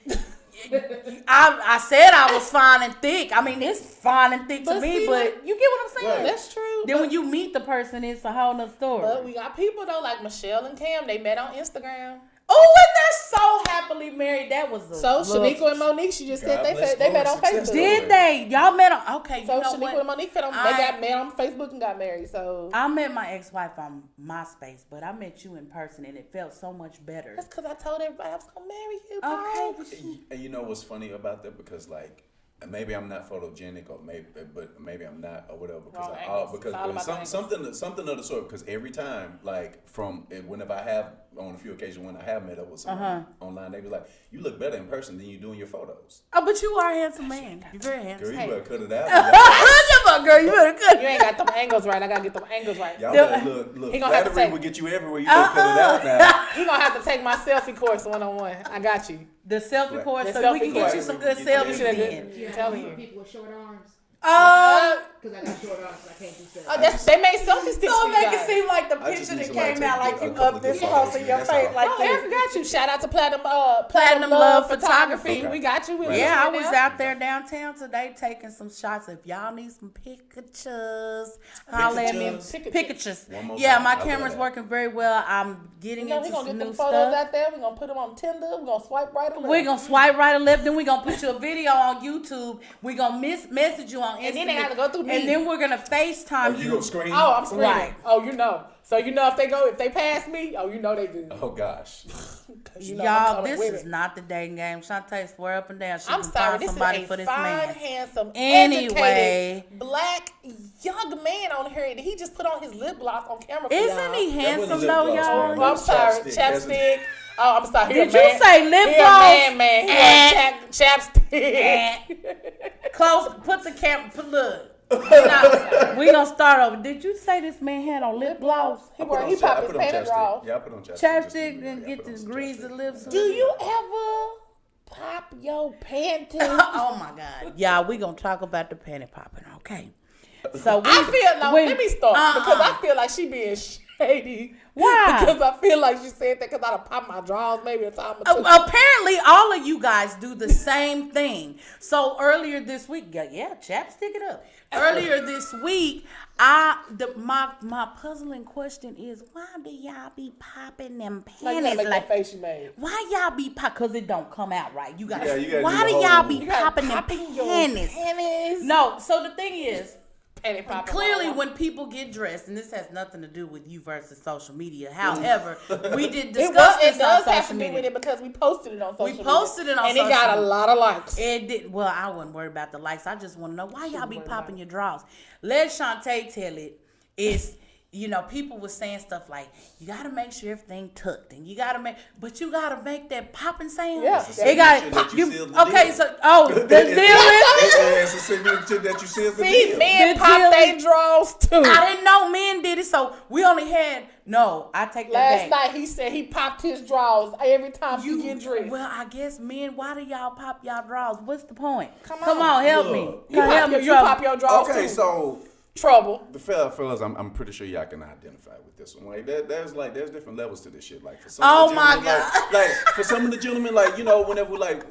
I said I was fine and thick. I mean, it's fine and thick to But me, see, but like- you get what I'm saying? Right. That's true. Then when you meet the person, it's a whole nother story. But we got people, though, like Michelle and Cam. They met on Instagram. Oh, and they're so happily married. That was a So little- Shaniqua and Monique, she just said God bless they met on Lord, success Facebook. Did they? Y'all met on? Okay, So you know Shaniqua what? and Monique they got met on Facebook and got married. So I met my ex-wife on MySpace, but I met you in person, and it felt so much better. that's because I told everybody I was gonna marry you. Okay, Paul. And you know what's funny about that? Because like maybe I'm not photogenic, or maybe I'm not, or whatever. Wrong angles. It's all about the angles. Something of the sort. Because every time, like whenever I have on a few occasions when I have met up with someone online, they be like, "You look better in person than you do in your photos." Oh, but you are a handsome man. You're very handsome. Girl, you better cut it out. Girl, you better cut You ain't got them angles right. I gotta get them angles right. Y'all better look. He gonna have to Flattery take- will get you everywhere. You better cut it out now. You gonna have to take my selfie course 1-on-1. I got you. The selfie course, The so we selfie can get course. you some good You selfies should have in. I'm telling you. People with short arms. Because Because I got short arms, so I can't do Oh, selfies. they made selfie sticks so for you make it guys. seem like the I just picture need that somebody came to out take like a you couple up of this good close photos in of your you, face that's all. like Oh, Erica this. got you. Shout out to Platinum Platinum Love Love Photography. Photography. We got you. We Right. Yeah, I listening was now. out there downtown today taking some shots. If y'all need some pictures, holla at me. Pictures? Pictures. One more Yeah, time. my I love camera's that. working very well. I'm getting You know, into we're gonna some get new them photos stuff. out there. We're gonna put them on Tinder. We're gonna swipe right or left. We're gonna swipe right or left, then we're gonna put you a video on YouTube. We're gonna message you on Instagram. And then they gotta go through me. And then we're gonna FaceTime You you. gonna scream? Oh, I'm screaming. Right. Oh, you know. So you know if they pass me, oh, you know they good. Oh gosh. 'Cause you know I'm Y'all, coming this with is it. not the dating game. Shantae swear up and down she I'm can sorry. find This somebody is for a this fine, man. handsome, Anyway. educated, black young man on here, and he just put on his lip gloss on camera. For Isn't y'all. he That wasn't handsome lip though, gloss, y'all? man. Oh, I'm sorry, Chapstick. chapstick. Oh, I'm sorry. Did you say lip He gloss? a man. He a chapstick. Close. Put the camera. Look. We gonna start over. Did you say this man had on lip gloss? He popped his panty draws. Yeah, I put on chapstick. Chapstick Yeah, and I get put on the some grease chapstick. the lips. Do you ever pop your panties? Oh my God. Yeah, we gonna talk about the panty popping, okay? So I feel like, let me start because I feel like she being shady. Why? Because I feel like she said that because I done popped my drawers maybe a time or two. Apparently, all of you guys do the same thing. So earlier this week, yeah, chapstick it up. Earlier this week, my puzzling question is, why do y'all be popping them Like, you gotta panties make like? that face you made. Why y'all be pop? Cause it don't come out right. You got. Yeah, you gotta Why do do the y'all whole- be You gotta popping them popping your panties? panties. No. So the thing is. Panty popping. Clearly, all when people get dressed, and this has nothing to do with you versus social media. However, we did It discuss It this does on have social to do with media. it because we posted it on social media. We posted it on and social it got a media. lot of likes. It did. Well, I wouldn't worry about the likes. I just want to know why y'all be worry popping about your drawers. Let Shantae tell it. It's, people was saying stuff like, you got to make sure everything tucked, and you got to but you got to make that popping sound. Yeah. It got Signature that you sealed the okay. deal. So the deal is. It's a signature that you sealed the See, deal. men The pop deal their is- drawers too. I didn't know men did it, so we only had I take that Last back. night he said he popped his drawers every time you get dressed. Well, I guess men. Why do y'all pop y'all drawers? What's the point? Come Come on. on, help Look. me. you Help me, you trouble. pop your drawers Okay, too. so Trouble. the fellas, I'm pretty sure y'all can identify with this one. Like there's different levels to this shit. Like for some of the Oh my gentlemen, God. like for some of the gentlemen, whenever like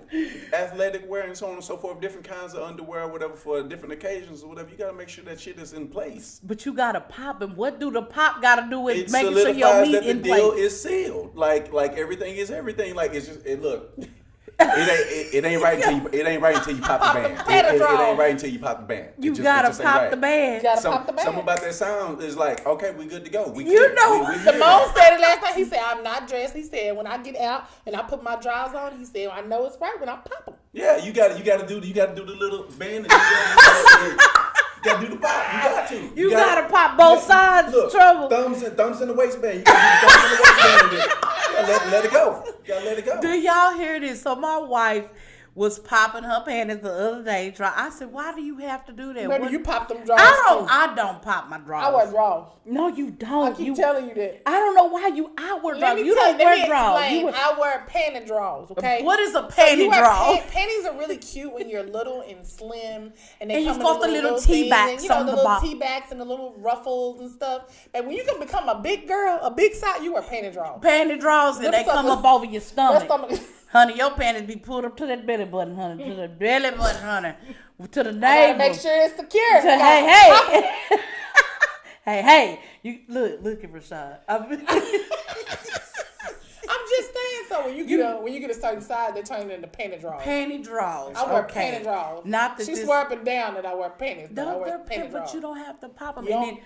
athletic wear and so on and so forth, different kinds of underwear, or whatever for different occasions or whatever, you gotta make sure that shit is in place. But you gotta pop it. What do the pop gotta do with It making sure your solidifies meat that the in deal place? is sealed. Like everything is everything. Like it's just look. It ain't right until you pop the band. It ain't right until you pop the band. You It just gotta ain't pop right. the band. You gotta pop the band. Something about that sound is like, okay, we good to go. We You clear. know, we Simone said it last night. He said, I'm not dressed. He said, when I get out and I put my drawers on, he said, I know it's right when I pop them. Yeah, you gotta do the little band. And you gotta do the pop. You got to. You gotta pop both sides. Look, Trouble. thumbs in the waistband. You gotta do the thumbs in the waistband. You gotta let it go. You gotta let it go. Do y'all hear this? So my wife was popping her panties the other day. I said, why do you have to do that? Maybe What- you pop them drawers I don't pop my drawers. I wear drawers. No, you don't. I keep telling you that. I don't know why I wear Let drawers. me You tell don't let wear me drawers. explain. You wear, I wear panty drawers, okay? what is a You panty wear draw? Panties are really cute when you're little and slim, and they And you come in got the little tea things, backs and, you know, on the the little bottom. tea backs and the little ruffles and stuff. And when you can become a big girl, a big size, you wear panty drawers. Panty drawers and Them they come suckers- up over your Your stomach. stomach. Honey, your panties be pulled up to that belly button, honey. To the belly button, honey. To the I gotta navel. make sure it's secure. To, hey. hey. You look at Rashad. I'm just saying. So when you get a certain size, they turn it into panty drawers. Panty drawers. I wear okay. panty drawers. Not that she this. swear up and down that I wear panties, but I No, wear they're panty drawers. but you don't have to pop them. You And don't- then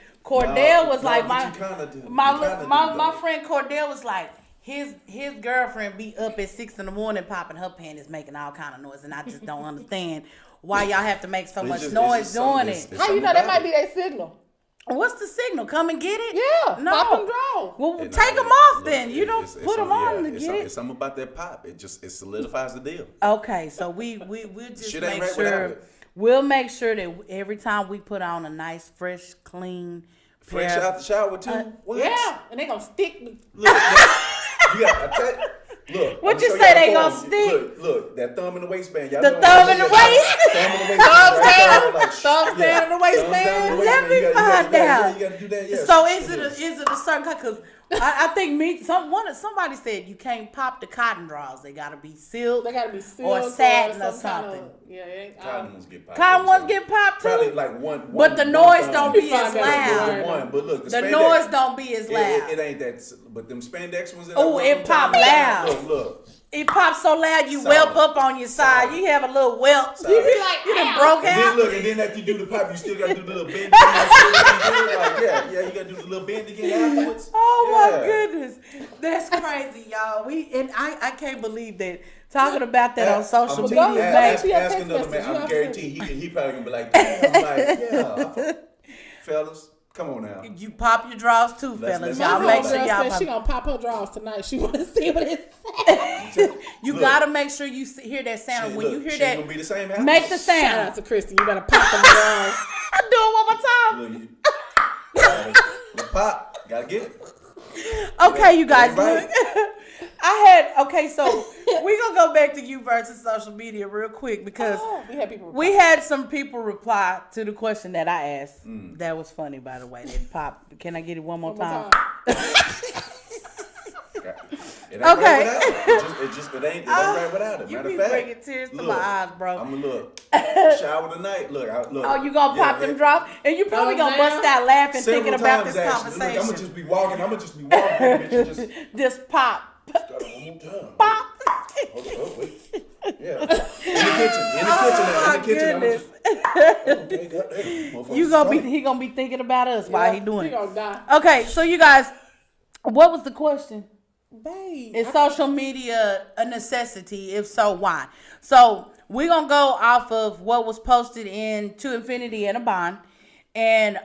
Cordell was No, like but my you kinda do. You my kinda do, my though. friend Cordell was like, his girlfriend be up at 6 a.m. popping her panties, making all kind of noise, and I just don't understand why y'all have to make so much noise doing it. How you know that might be their signal? What's the signal? Come and get it? Yeah, no. pop and draw. Well, And take them off then. You don't put them on to get it. It's something about that pop. It solidifies the deal. Okay, so we'll just Shit ain't make right without sure. it. We'll make sure that every time we put on a nice, fresh, clean, Fresh pair- out the shower too. What? Yeah, and they gonna stick me. Look, look. What I'ma you show say y'all they the gonna form. stick? Look, that thumb in the waistband. Y'all The know thumb what in the I'm saying? waist? Thumb in the waistband. Thumb Like, Thumb stand in the waistband. Let me find out. Yeah, you gotta do that. Yeah. So is it a certain kind? Because I think somebody said you can't pop the cotton draws. They gotta be silk. They gotta be silk or satin or some kind something. of, yeah, it ain't, Cotton ones get popped. Cotton ones get popped too. Probably like one. But the one noise thumb. don't be as find out loud. One, but look, The spandex, noise don't be as It loud. ain't that. But them spandex ones. Ooh, it pop loud. Look. It pops so loud you Solid. whelp up on your side. Solid. You have a little whelp. Solid. You be like, you done ow. broke And then out. look, and then after you do the pop, you still gotta do the little bend. Yeah, you gotta do the little bend again afterwards. Oh my Yeah. goodness, that's crazy, y'all. I can't believe that talking about that on social media. don't- Makes, Ask Ask your another text man. message. I'm You guaranteed he probably gonna be like, damn. I'm like, yeah, fellas, come on now. you pop your draws too, Let's- fellas. let's Y'all do make that. sure Girl y'all said she pop. gonna pop her drawers tonight. She wanna see what it says. You Look. gotta make sure you hear that sound. Shit, When look, you hear shit that, gonna be the same after. make the Shout out sound. to Kristen. You better pop them drawers. Do it one more time. Look, the pop, gotta get it. Okay, you guys. Right. So we gonna go back to you versus social media real quick because Oh, we had people. we had some people reply to the question that I asked. That was funny, by the way. That pop. Can I get it one more time? It ain't Okay. right without it. It ain't right without it. You Matter be of fact, bringing tears to my eyes, bro. I'm gonna look. Shower tonight. Look. Oh, you gonna pop them drops, and you probably Throw gonna them bust down? out laughing, Several thinking about times, this actually. Look, conversation. I'ma just be walking. Bitch, you just Just pop, got it one more time. pop. Oh, wait. Yeah. In the kitchen. I'ma just. Okay, goddamn. Motherfuckers You gonna strong. he gonna be thinking about us while he doing She it. gonna die. Okay, so you guys, what was the question? Babe. Is social media a necessity? If so, why? So we're gonna go off of what was posted in To Infinity and a Bond, and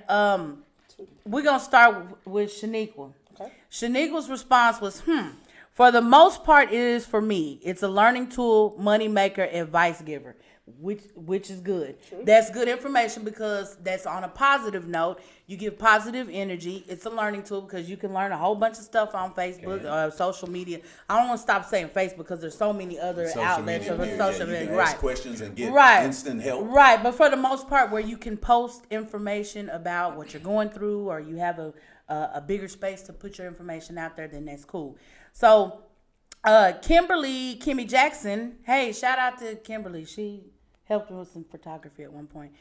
we're gonna start with Shaniqua. Okay. Shaniqua's response was, for the most part, it is for me. It's a learning tool, money maker, advice giver, which is good. True. That's good information because that's on a positive note. You give positive energy. It's a learning tool because you can learn a whole bunch of stuff on Facebook or social media. I don't want to stop saying Facebook because there's so many other Social outlets media, of yeah, social you media. can Right. ask questions and get Right. instant help. Right, but for the most part, where you can post information about what you're going through, or you have a bigger space to put your information out there, then that's cool. So, Kimmy Jackson, hey, shout out to Kimberly. She helped me with some photography at one point.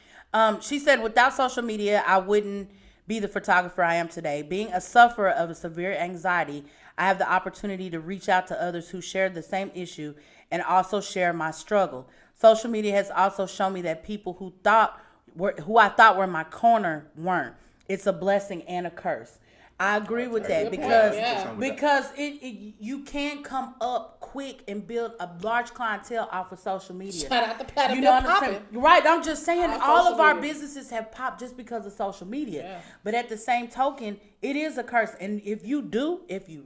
She said, without social media, I wouldn't be the photographer I am today. Being a sufferer of a severe anxiety, I have the opportunity to reach out to others who share the same issue and also share my struggle. Social media has also shown me that people who I thought were in my corner weren't. It's a blessing and a curse. I agree with that Good because point, yeah. because you can come up quick and build a large clientele off of social media. Shout out to Pat. You know what I'm saying? Right. I'm just saying On all social of our media. businesses have popped just because of social media. Yeah. But at the same token, it is a curse. And if you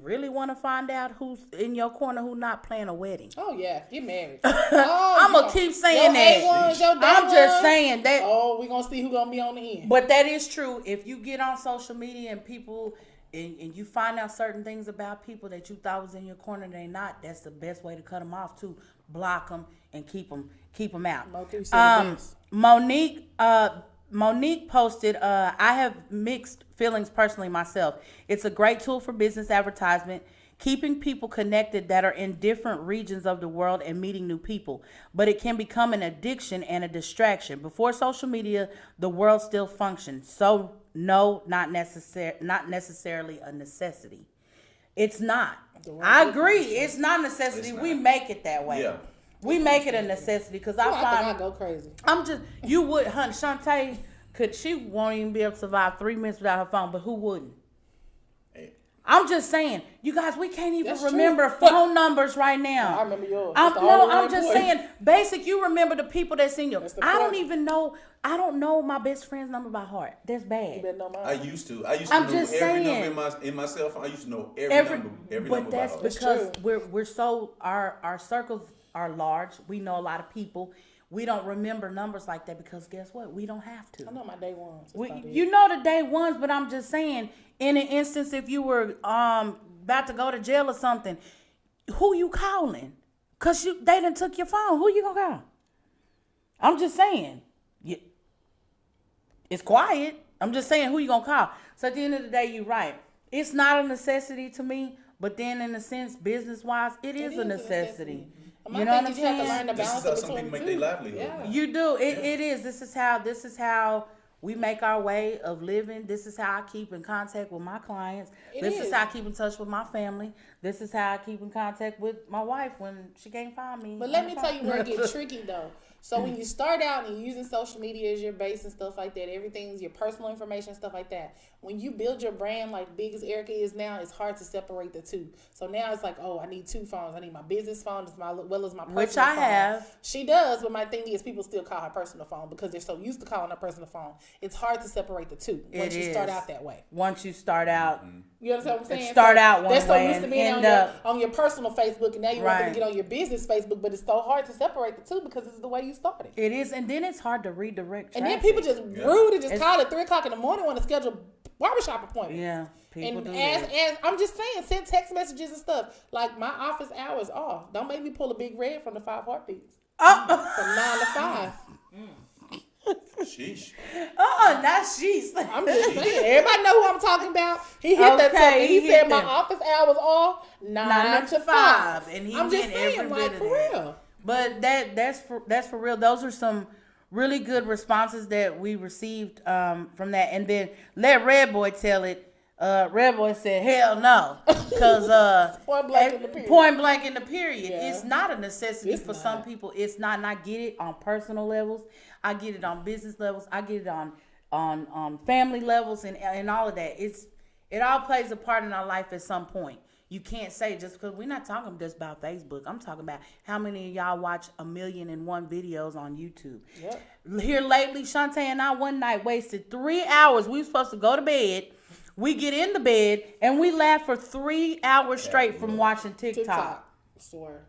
really want to find out who's in your corner who not planning a wedding. Oh yeah, get married. Oh, I'm you going to keep saying your that. A1s, your day I'm just ones. saying that. Oh, we gonna see who gonna be on the end. But that is true. If you get on social media and people and you find out certain things about people that you thought was in your corner, they not. That's the best way to cut them off too. Block them and keep them out. Mo3 said the best. Monique posted, I have mixed feelings personally myself. It's a great tool for business advertisement, keeping people connected that are in different regions of the world and meeting new people. But it can become an addiction and a distraction. Before social media, the world still functioned. So no, not necessarily a necessity. It's not. I agree. It's not a necessity. It's not. We make it that way. Yeah. We make it a necessity because I I think find I go crazy. I'm just you would hunt Shantae she won't even be able to survive 3 minutes without her phone, but who wouldn't? Hey, I'm just saying, you guys, we can't even That's true. remember phone numbers right now. I remember yours. That's the only No, one I'm just important. saying, basic, you remember the people that's in you. That's the I don't point. even know, I don't know my best friend's number by heart. That's You bad. better know mine. I used to I'm know just every saying. number in my cell phone. I used to know every number But by that's heart. because true. we're so, our circles are large. We know a lot of people. We don't remember numbers like that because guess what? We don't have to. I know my day ones. That's about it. You know the day ones, but I'm just saying, in an instance, if you were about to go to jail or something, who you calling? Cause they done took your phone. Who you gonna call? I'm just saying, it's quiet. I'm just saying, who you gonna call? So at the end of the day, you're right. It's not a necessity to me, but then in a sense, business wise, it is a necessity. And You my know thing what I'm is you have to learn saying? to This is balance how it some between people the make two. their livelihood. Yeah. You do. It is. This is how we make our way of living. This is how I keep in contact with my clients. This is how I keep in touch with my family. This is how I keep in contact with my wife when she can't find me. But let me tell you where it gets tricky though. So when you start out and you're using social media as your base and stuff like that, everything's your personal information, stuff like that. When you build your brand like big as Erica is now, it's hard to separate the two. So now it's like, oh, I need two phones. I need my business phone as well as my personal Which I phone. have. She does, but my thing is people still call her personal phone because they're so used to calling her personal phone. It's hard to separate the two once you start out that way. Once you start out, You understand what I'm saying? Start out one they're so way used to and being end on up- on your personal Facebook, and now you want them Right. to get on your business Facebook, but it's so hard to separate the two because it's the way you started. it is, and then it's hard to redirect. And then traffic. people just rude and just call at 3 o'clock in the morning want to schedule barbershop appointments. Yeah, people And do as that. I'm just saying, send text messages and stuff. Like my office hours off. Don't make me pull a big red from the 5 heartbeats. Oh, From 9 to 5. Sheesh. not she's. I'm just saying. Everybody know who I'm talking about. He hit that Okay, something. he He hit said my that. office hours off 9 to 5. and he I'm just went saying, every like bit for of that. real. But that's for real. Those are some really good responses that we received from that. And then let Red Boy tell it. Red Boy said, "Hell no," because Point blank in the period. Point blank in the period. Yeah. It's not a necessity It's for not. some people. It's not. And I get it on personal levels. I get it on business levels. I get it on family levels and all of that. It all plays a part in our life at some point. You can't say just because we're not talking just about Facebook. I'm talking about how many of y'all watch 1,000,001 videos on YouTube. Yep. Here lately, Shantae and I one night wasted 3 hours. We were supposed to go to bed. We get in the bed and we laugh for 3 hours straight from watching TikTok. TikTok. I swear.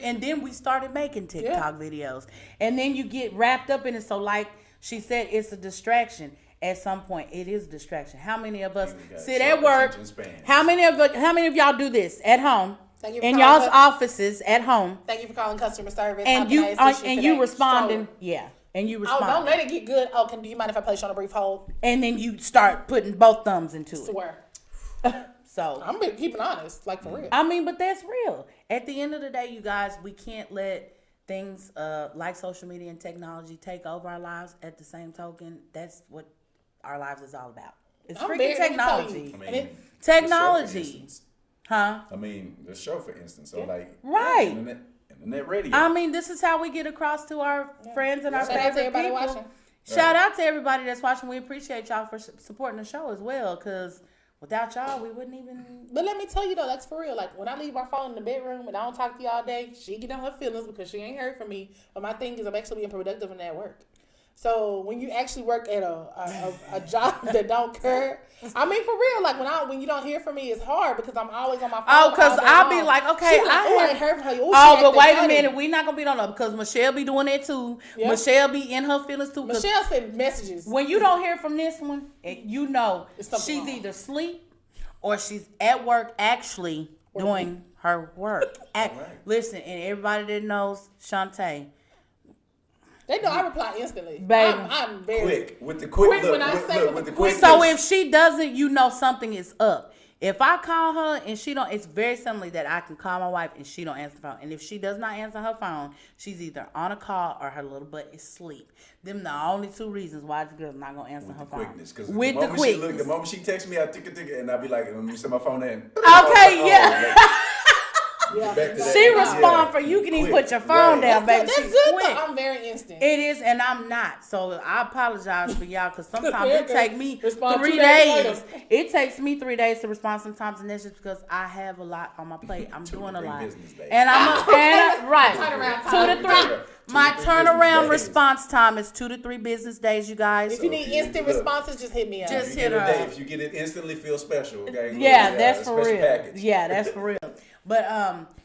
And then we started making TikTok videos. And then you get wrapped up in it. So like she said, it's a distraction. At some point, it is a distraction. How many of us People got sit short at work? attention spans. How many of y'all do this at home? Thank you for In calling y'all's us. offices at home? Thank you for calling customer service. How And can you I assist and today? you responding, Sure. yeah. And you Oh, respond. don't let it get good. Oh, do you mind if I place you on a brief hold? And then you start putting both thumbs into it. Swear. So I'm being keeping honest, like for real. I mean, but that's real. At the end of the day, you guys, we can't let things like social media and technology take over our lives. At the same token, that's what our lives is all about. It's I'm freaking very- let me tell you. technology. I mean, And it- Technology. the show, for instance. Huh? I mean, the show, for instance. So, like, Right. internet radio. I mean, this is how we get across to our friends and our Shout out to favorite everybody people. watching. Shout out to everybody that's watching. We appreciate y'all for supporting the show as well, because without y'all, we wouldn't even... But let me tell you though, that's for real. Like when I leave my phone in the bedroom and I don't talk to you all day, she get on her feelings because she ain't heard from me. But my thing is I'm actually being productive in that work. So when you actually work at a job that don't care, I mean for real, like when you don't hear from me, it's hard because I'm always on my phone. Oh, because all day I'll be long. like, okay, She be like, I oh, I have- ain't heard from her. Ooh, Oh, she but acting wait a funny. minute. We're not going to be on up because Michelle be doing that too. Yeah. Michelle be in her feelings too. 'Cause Michelle sent messages. when you don't hear from this one, you know It's she's something wrong. either asleep or she's at work actually doing her work. Right. Listen, and everybody that knows Shantae, They know I reply instantly. Baby. I'm very Quick. With the quick Quick look. when I Look, say look, with with the the quick- quick. so if she doesn't, you know something is up. If I call her and she don't, it's very similar that I can call my wife and she don't answer the phone. And if she does not answer her phone, she's either on a call or her little butt is asleep. Them the only two reasons why this girl's not gonna answer With her the phone. quickness, because With the the moment she look, quickness. the moment she texts me, I tick it, and I be like, let me set my phone in. Okay, yeah. Yeah. Back to that. She Yeah. respond for you can even Quick. put your phone Right. down, baby. That's She's good quick. though. I'm very instant. It is, and I'm not. So I apologize for y'all because sometimes it Okay. takes me Respond 3 2 days days. later. It takes me 3 days to respond sometimes, and that's just because I have a lot on my plate. I'm 2 to doing a 3 lot, business days. and right. Turnaround 2 time. to 3. 2 My to 3 turnaround business days. response time is 2 to 3 business days, you guys. If you need Okay, instant look. responses, just hit me up. Just If you hit get her a day, up. if you get it instantly, feel special. Okay. Yeah, Look, that's for special real. package. Yeah, that's for real. But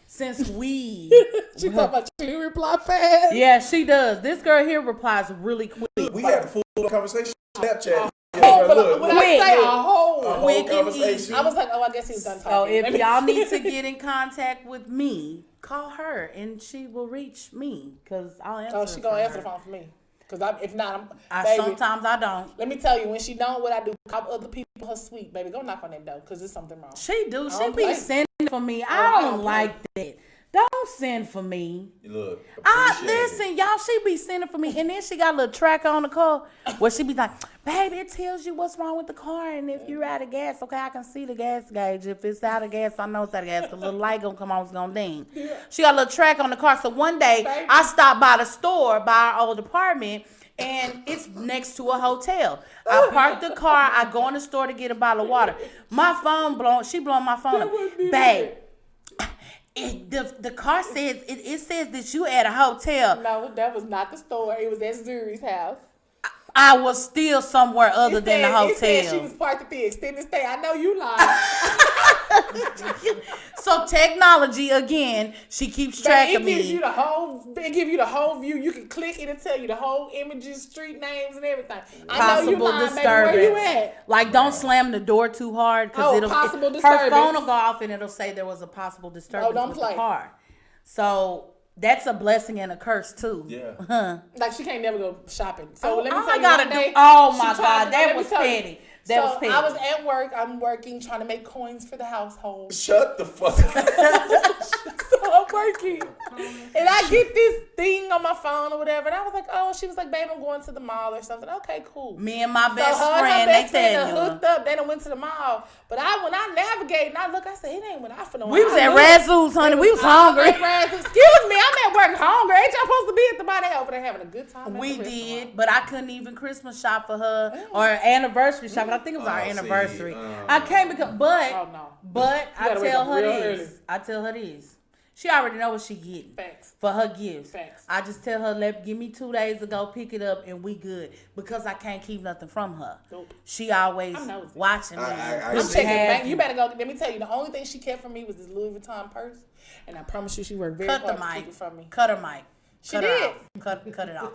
since we, She talking about you reply fast. yeah, she does. This girl here replies really quick. We had a full conversation on Snapchat. Oh, but Look, when look, I say a look. whole, A whole quick and conversation. easy. I was like, oh, I guess he's done So talking. if Let me y'all see. need to get in contact with me, call her and she will reach me because I'll answer. Oh, she gonna answer the phone for me. Cause if not, baby, Sometimes I don't. let me tell you, when she don't, what I do, call other people her sweet, baby. Go knock on that door, cause there's something wrong. She do. She don't be play. sending for me. I I don't don't play. like that. Don't send for me. Look, I appreciate it. listen, y'all. She be sending for me, and then she got a little tracker on the car where she be like, "Baby, it tells you what's wrong with the car, and if you're out of gas, okay, I can see the gas gauge. If it's out of gas, I know it's out of gas. The little light gonna come on, it's gonna ding." She got a little track on the car. So one day, Baby. I stopped by the store by our old apartment. And it's next to a hotel. I parked the car. I go in the store to get a bottle of water. My phone blown. She blowing my phone up. Babe, the car says it says that you at a hotel. No, that was not the store. It was at Zuri's house. I was still somewhere other than the It said she hotel. was parked at the extended stay. I know you lied. So technology again, she keeps track It of gives you me. the whole. It give you the whole view. You can click it and tell you the whole images, street names, and everything. I know you Possible lying, baby. Where you disturbance. at? Like, don't slam the door too hard because Oh, it'll possible her disturbance. phone will go off and it'll say there was a possible disturbance don't with play. the car. So that's a blessing and a curse too. Yeah. Like she can't never go shopping. So let me all tell I you gotta one do. day, Oh she my tried God, to- that let me was tell you. petty. That was petty. I was at work. I'm working, trying to make coins for the household. Shut the fuck up. So I'm working, and I get this thing on my phone or whatever, and I was like, "Oh," she was like, "Babe, I'm going to the mall or something." Okay, cool. Me and my best so her and friend, her they best friend tell done you. hooked up. They done went to the mall, but when I navigate and I look, I said, "It ain't what I finna." We was at Razoo's, honey. We was hungry. Excuse me, I'm at work hungry. Ain't y'all supposed to be at the body over there having a good time? at We the did, restaurant? but I couldn't even Christmas shop for her or anniversary shop. I think it was our Oh, see, anniversary. I can't because, but Oh no, but I gotta wake tell up her real this. early. I tell her this. She already know what she getting facts. for her gifts. Facts. I just tell her, give me 2 days to go pick it up and we good because I can't keep nothing from her. Nope. She always I know. watching me. I I'm see. checking Have bank. You better go. Let me tell you, the only thing she kept from me was this Louis Vuitton purse, and I promise you, she worked very Cut the hard to keep mic. it from me. Cut her mic. She Cut her did. off. Cut it off.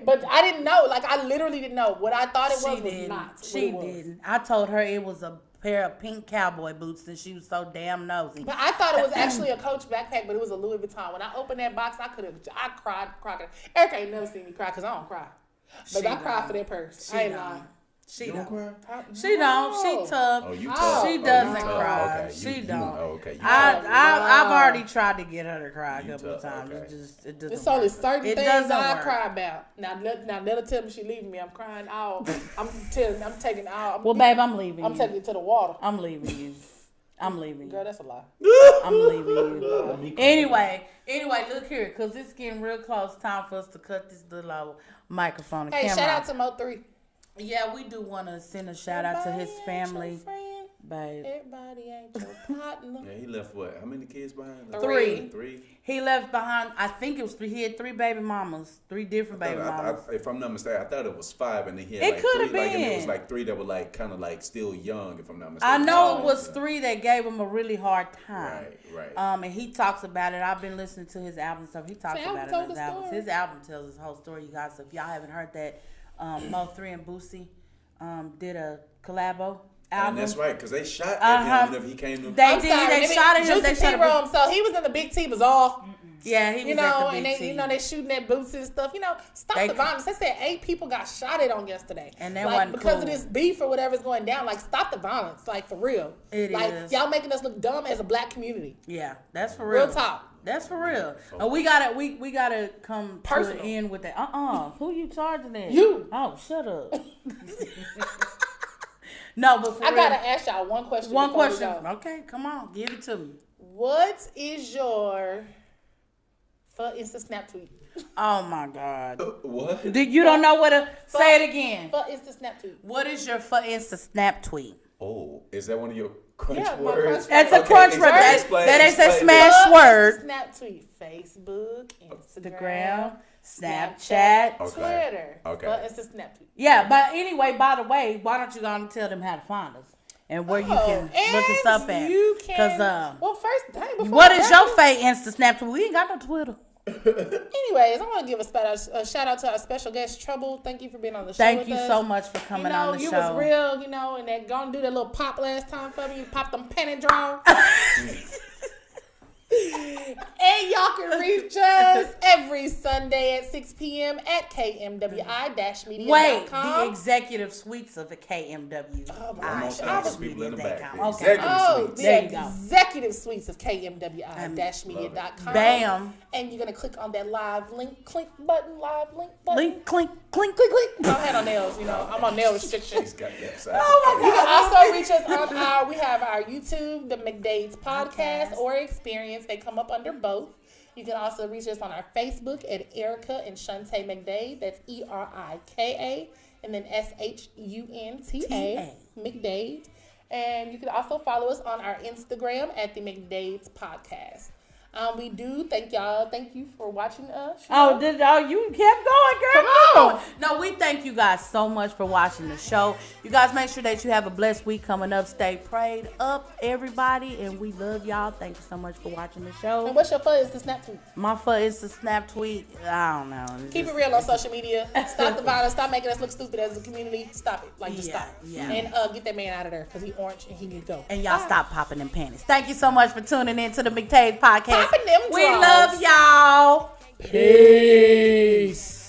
But I didn't know. Like I literally didn't know. What I thought it She was didn't. not. What She it was. didn't. I told her it was a pair of pink cowboy boots and she was so damn nosy. But I thought it was actually a Coach backpack, but it was a Louis Vuitton. When I opened that box, I cried. Erica ain't never seen me cry because I don't cry. But She I cried don't. for that purse. She I ain't don't. lying. She You don't don't. cry? She don't. She tough. Oh, you Oh, tough. She Oh, doesn't you tough. cry. Okay. She You- don't. Oh, okay. You I've tough. already tried to get her to cry a You couple of tough, times. okay. It doesn't. It's only work. certain It things doesn't I work. cry about. Now let her tell me she leaving me. I'm crying all. I'm taking all. Well, babe, I'm leaving I'm you. taking it to the water. I'm leaving you. I'm leaving Girl, you. that's a lie. I'm leaving you. Anyway, look here, because it's getting real close. Time for us to cut this little microphone and Hey, camera shout out off. to Mo3. Yeah, we do want to send a shout out to his Everybody ain't family, your friend. babe. Everybody ain't your partner. Yeah, he left what? How many kids behind? Three. 3. He left behind, I think it was 3. He had 3 baby mamas, 3 different baby mamas. If I'm not mistaken, I thought it was 5, and then he had It like coulda 3. Like, and it been. was like 3 that were like kind of like still young. If I'm not I mistaken. know So, it was yeah. 3 that gave him a really hard time. Right. And he talks about it. I've been listening to his album stuff. He talks See, about it told in his the albums. story. His album tells his whole story, you guys. So if y'all haven't heard that, Mo3 and Boosie did a collabo album. And that's right, because they shot at Uh-huh. him whenever he came to. They I'm did. sorry, They shot at him. They Juicy shot Tea at Room. So he was in the Big T Bazaar. Yeah, he was You at know, the and Big they, T. they shooting at boots and stuff. You know, stop They- the violence. They said 8 people got shot at on yesterday, And that like, wasn't because cool. of this beef or whatever's going down. Like, stop the violence, like for real. It like, is. y'all making us look dumb as a black community. Yeah, that's for real. Real talk. That's for real. We gotta come Personal. to an end with that. Who you charging at? You. Oh, shut up. No, but for I real. gotta ask y'all one question. One before we question. go. Okay, come on, give it to me. What is your for Insta Snap tweet? Oh my God. What? You don't know what to say it again. For Insta Snap tweet. What is your for Insta Snap tweet? Oh, is that one of your crunch Yeah, my words? crunch That's a crunch word. That ain't a smash word. Snap tweet. Facebook, Instagram, Instagram, Snapchat. Okay. Twitter. Okay. But it's a Snap tweet. Yeah, but anyway, by the way, why don't you go and tell them how to find us and where you can look us up at? You can. Because Well, first, dang, before what I is wrap your it- fake Insta Snap tweet? We ain't got no Twitter. Anyways, I want to give a shout out to our special guest, Trouble. Thank you for being on the show. Thank with you us. so much for coming on the you show. was real, and that gonna do that little pop last time for me. You popped them penny draws. And y'all can reach us every Sunday at 6 p.m. at kmwi-media.com. Wait, the executive suites of the KMW. Oh my I gosh, should I was just people in the that back. count. The Okay. executive Oh, suites. There the you go. executive suites of kmwi-media.com. Bam. And you're going to click on that live link button. Link, clink, clink. Click. I don't have no nails, I'm on nail restrictions. She's got that side. Oh You can also reach us on we have our YouTube, the McDade's Podcast or Experience. They come up under both. You can also reach us on our Facebook at Erica and Shantae McDade. That's ERIKA and then SHUNTA McDade. And you can also follow us on our Instagram at the McDade's Podcast. We do thank y'all. Thank you for watching us. You kept going, girl. Come on. No, we thank you guys so much for watching the show. You guys make sure that you have a blessed week coming up. Stay prayed up, everybody, and we love y'all. Thank you so much for watching the And show. what's your fun? Is the Snap tweet. My foot is the Snap tweet. I don't know. Keep it real on social media. Stop the violence. Stop making us look stupid as a community. Stop it. Just Yeah, stop. yeah. And get that man out of there because he's orange and he needs to go. And y'all stop popping them panties. Thank you so much for tuning in to the McTaves Podcast. Popping them We draws. love y'all. Peace.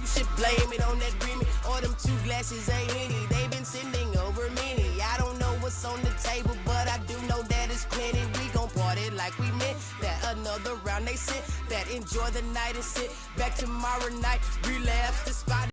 You should blame it on that Remy or them 2 glasses ain't Henny. They been sending over many. I don't know what's on the table, but I do know that it's plenty. We gon' party like we meant that. Another round they sit that enjoy the night and sit back tomorrow night. Relapse the spot.